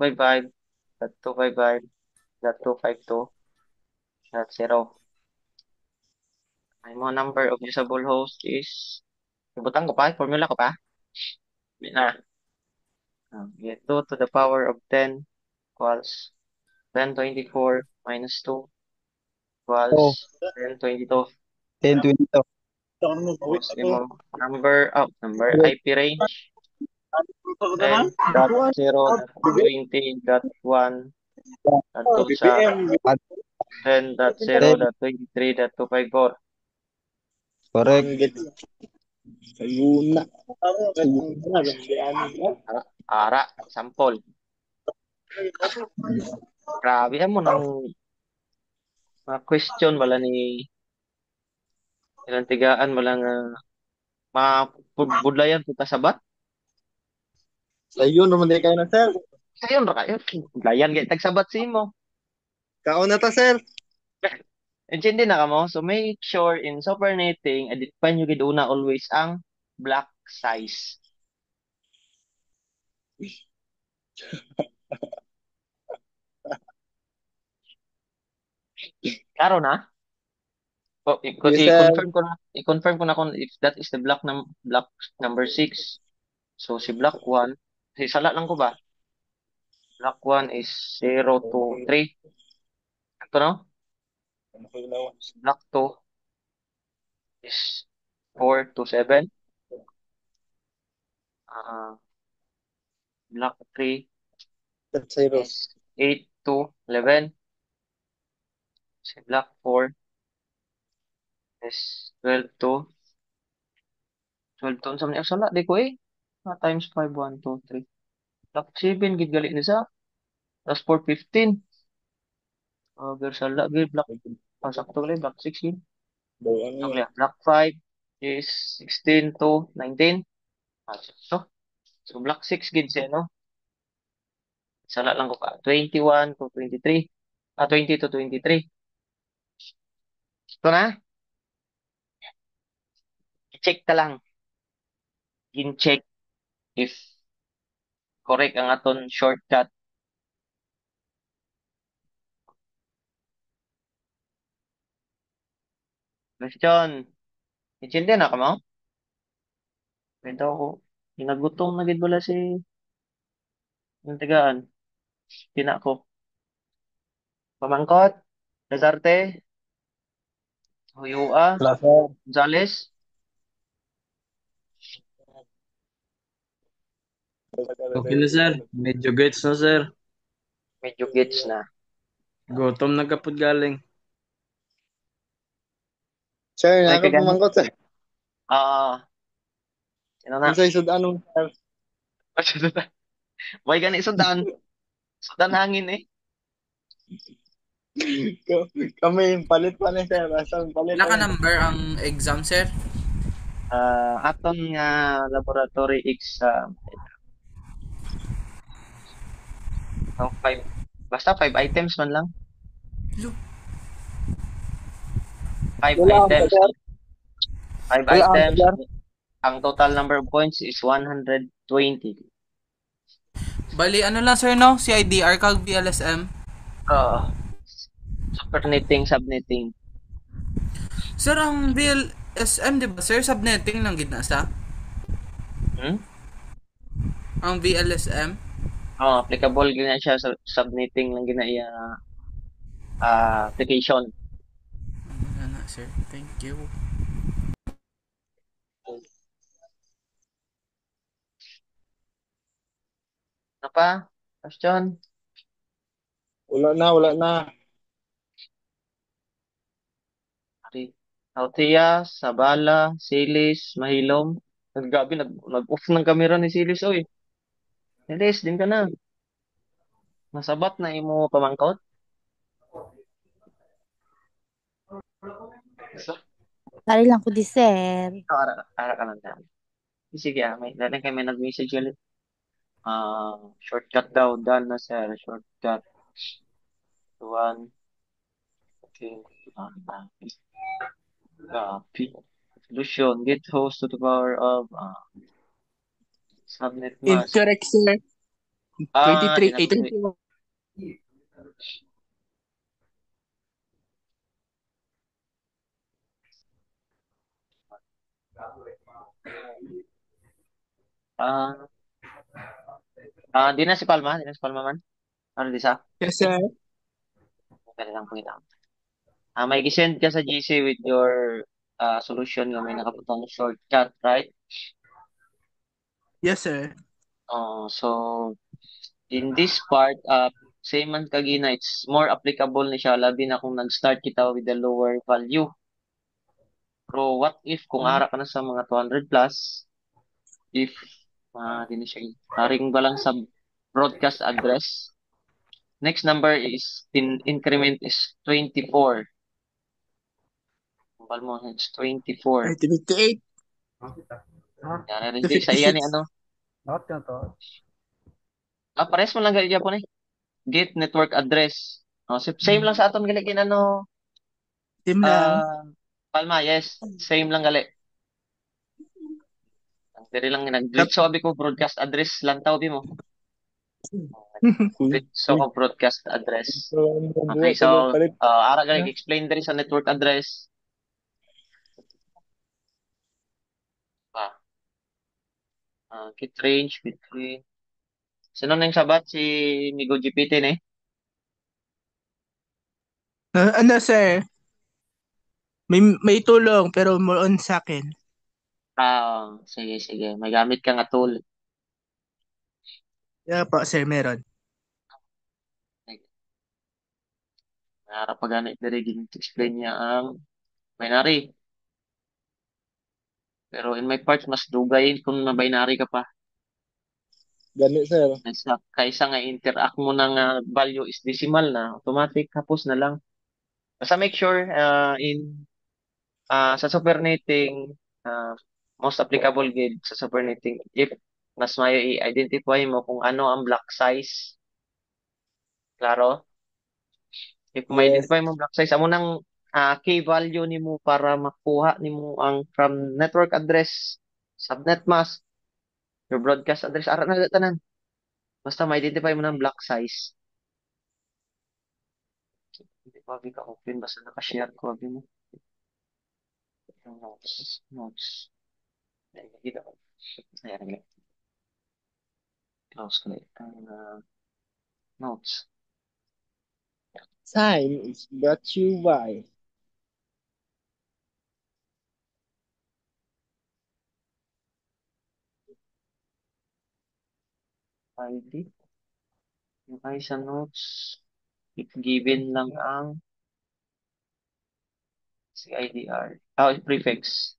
55.255.252.0. Ay mo number of usable host is ibutan ko pa, formula ko pa. Hindi na. 2 to the power of 10 equals 1024 minus 2 equals 1022. 1022. Tapos number IP range 10.0.20.1 at sa 10.0.23.254. Correct. Sayuna. Ara, sample. Grabe mo nang question wala ni ilang tigaan wala nga mabudlayan po kasabat. Sayon naman di kayo na, sir. Sayon ra kayo. Budlayan kay tagsabat si mo. Kaon na ta, sir. Intindi na ka mo. So make sure in supernating, edit-pan nyo gid una always ang block size. Klaro na? I-confirm ko na kung if that is the block number 6. So si block 1, sala lang ko ba? Block 1 is 0 to 3. Ito no? Block 2 is 4 to 7. Block 3 is 8 to 11. Si block 4 is 12 to sa sala di ko times 5 1 2 3. Block 7 gid gali ni sa. Tapos 4 15. Sala gid block sakto gali block 6 gid. Block 5 is 16 to 19. So block 6 gid siya no. Sala lang ko ka 21 to 23. 20 to 23. Ito na, i-check ka lang. In-check if correct ang aton shortcut. Question. Itindi na ka mo? Pwede ako. Inagutom na gid wala si yung tigaan. Tina ko. Pamangkot. Lazarte. Huyua. Wala, sir. Gonzales. Okay na, sir. Medyo gets na, sir. Medyo gets na. Gutom na kapod galing. Sir, May ako pigan. pumangkot, sir. Sino na? Ang sa isod anong, sir. May gani sundan. Sundan hangin eh. Kami palit pa ni sir. Asang palit Pila ka pa ni. number ang exam, sir? Aton nga laboratory exam. So, basta 5 items man lang. 5 Wala, items. sir. 5 Wala, items. sir. Ang total number of points is 120. Bali, ano lang, sir, no? CIDR kag BLSM. Supernetting, subnetting. Sir, ang BLSM, di ba, sir? Subnetting lang gid na sa? Ang BLSM? Applicable gina siya sa subnetting lang gina iya application. Ano, sir? Thank you. Ano pa? Question? Wala na. Althea, Sabala, Silis, Mahilom. Naggabi, nag-off ng kamera ni Silis, oy. Silis, din ka na. Masabat na imo pamangkot? Tari lang ko di, sir. Ara ka lang dyan. Sige, may daling kayo may nag-message ulit. Shortcut daw, done na sir. Shortcut. One. Okay. Copy. Solution. Get host to the power of subnet mask. Incorrect, sir. 23, 21. Di na si Palma man. Ano di sa? Yes, sir. Pwede lang po ilang. May gisend ka sa GC with your solution nga may nakaputang shortcut, right? Yes, sir. So, in this part, same man kagina, it's more applicable ni siya, labi na kung nag-start kita with the lower value. Pero what if kung ara ka na sa mga 200 plus, if di na siya, haring ba lang sa broadcast address, next number is, increment is 24. Kumpal mo, it's 24. 28. Yan, hindi sa iya ni ano. Not na to. Pares mo lang gali po ni. Get network address. Same lang sa aton gali ano. Same lang. Palma, yes. Same lang gali. Diri lang nag-glitch so abi ko broadcast address lang tawbi mo. So ko broadcast address. Okay, so ara gali explain diri sa network address. Kit range between sino nang sabat si Migo GPT ni? Ano, sir? May tulong pero more on sa akin. Sige. May gamit ka nga tool. Yeah po, sir, meron. Nara pa ganit diri explain niya ang binary. Pero in my part, mas dugay kung na-binary ka pa. Ganit, sir. Kaysa nga interact mo ng value is decimal na, automatic, hapos na lang. Basta make sure sa supernating, most applicable gid sa supernating, if mas may i-identify mo kung ano ang block size. Klaro? If may Yes. identify mo block size, amo nang key value nimo para makuha nimo ang from network address, subnet mask, your broadcast address, ara na tanan. Basta ma-identify mo ng block size. Hindi pa ka open, basta naka-share ko mo. Yung notes. Ayan, nakita ko. Ayan, close ko na ang notes. Time is brought to you by ID. Yung ay sa notes, if given lang ang CIDR. Prefix.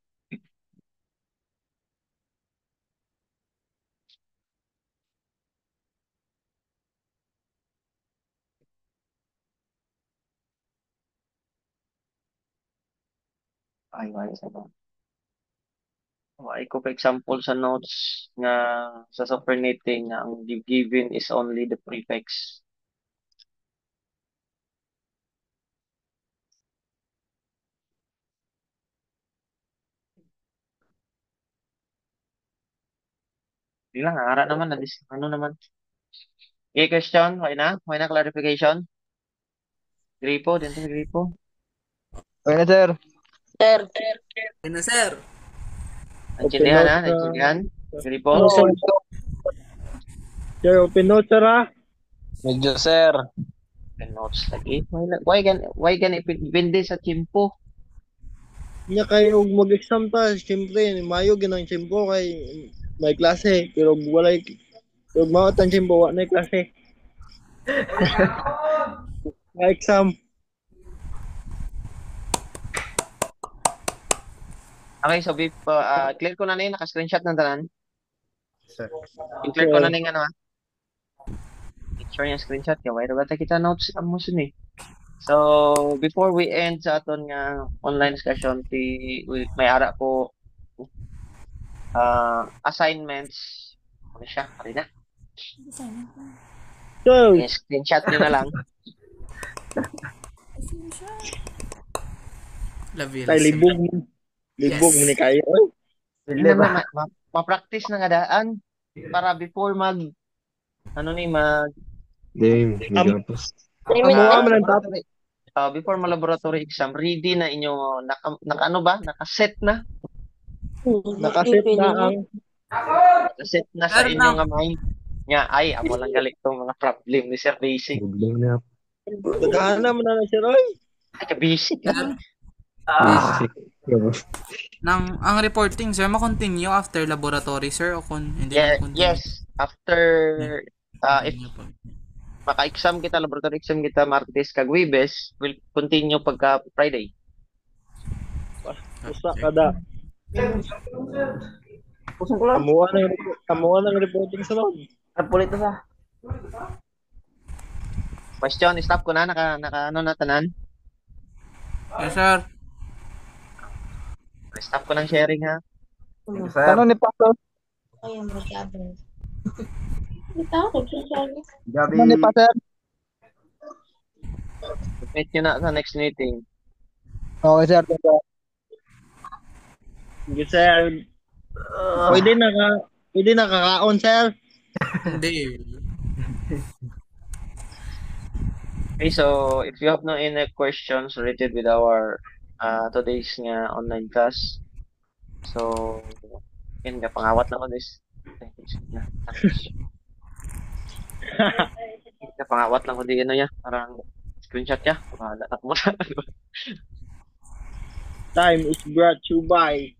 Ay, sa ba? Ay ko pa example sa notes nga sa software nating nga ang given is only the prefix. Di lang, ara naman, ano naman. Okay, question, why na clarification? Gripo, dito sa gripo. Okay na, sir. Sir. Okay na, sir. Naintindihan ha? Naintindihan? Gripo? Sir, open notes, sir, ha? Medyo, sir. Open notes lagi. Why gan ipindi sa chimpo? Nya kayo mag-exam ta, siyempre, mayo ginang chimpo kay may klase, pero walay, pero mawat ang chimpo, wala na klase. May exam. Okay, so clear ko na na yun, naka-screenshot ng tanan. Sir. I-clear ko na na yung ano ha. Picture niya screenshot kaya why ba kita notes ang musun eh. So before we end sa aton nga online discussion, may ara ko assignments. Ano siya? Ari na. So, screenshot nyo na lang. Tay libog mo ni kayo. Hindi naman ma-practice na nga daan para before mag before laboratory exam, ready na inyo nakaset na. Nakaset na sa inyo nga mind. Nga, ay, amo lang galit tong mga problem ni Sir Basic. Dagana mo na Sir Roy. Ay, basic. Basic. Ang reporting, sir, ma-continue after laboratory, sir, o kung hindi Yes, after if maka-exam kita, laboratory exam kita Martes kag Webes, will continue pagka Friday. Usa kada. Amuan ang reporting sa loob. Kapulit sa. Question, stop ko na, naka ano na tanan? Yes, sir. Stop ko ng sharing ha. Ano ni Pastor? Ayun, mag-gabi. Gabi. Ano ni Pastor? Meet nyo na sa next meeting. Okay, sir. Sige, sir. Pwede na kakaon, sir. Hindi. Okay, so if you have no any questions related with our today's nga online class, so yun nga pangawat lang ko this. Pangawat lang ko di ano ya, parang screenshot ya. Bahala na mo. Time is brought to you by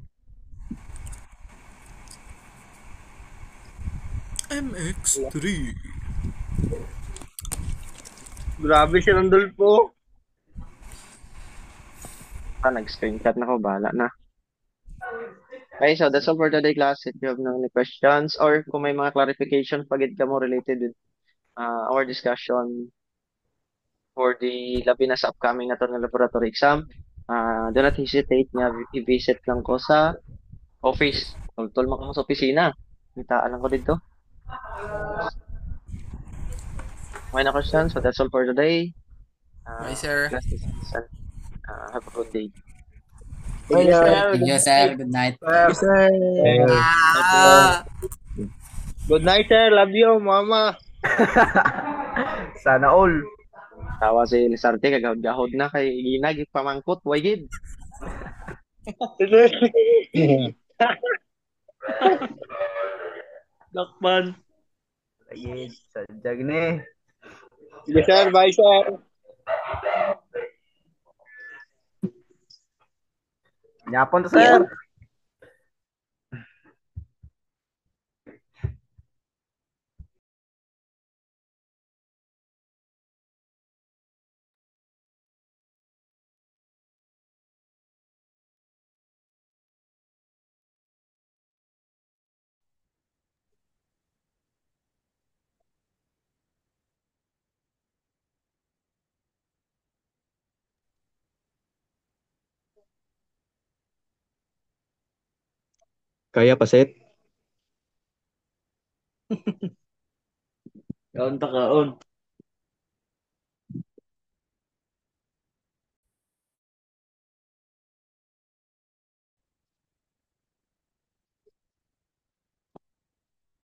MX3. Grabe si Randolfo. Nag-screenshot na ko, bahala na. Okay, so that's all for today class. If you have no any questions or kung may mga clarification pagid ka mo related with our discussion for the labi na sa upcoming na to na laboratory exam, do not hesitate nga i-visit lang ko sa office. Tol mo ko sa opisina. Kitaan lang ko dito. May na questions? So that's all for today. Bye, sir. Last dismissal. Have a good day. Bye, Sige, sir. sir. Thank you, sir. Good night. Sir. Sir. Ah! Good night, sir. Love you, mama. Sana all. Tawa si Lisarte, kagahod-gahod na kay Ginag, pamangkot, wagid. Lakban. Ayun, sadyag ni. Sige, sir. Bye, sir. Yapon to, sir. Kaya pa, Seth? Kaon ta kaon.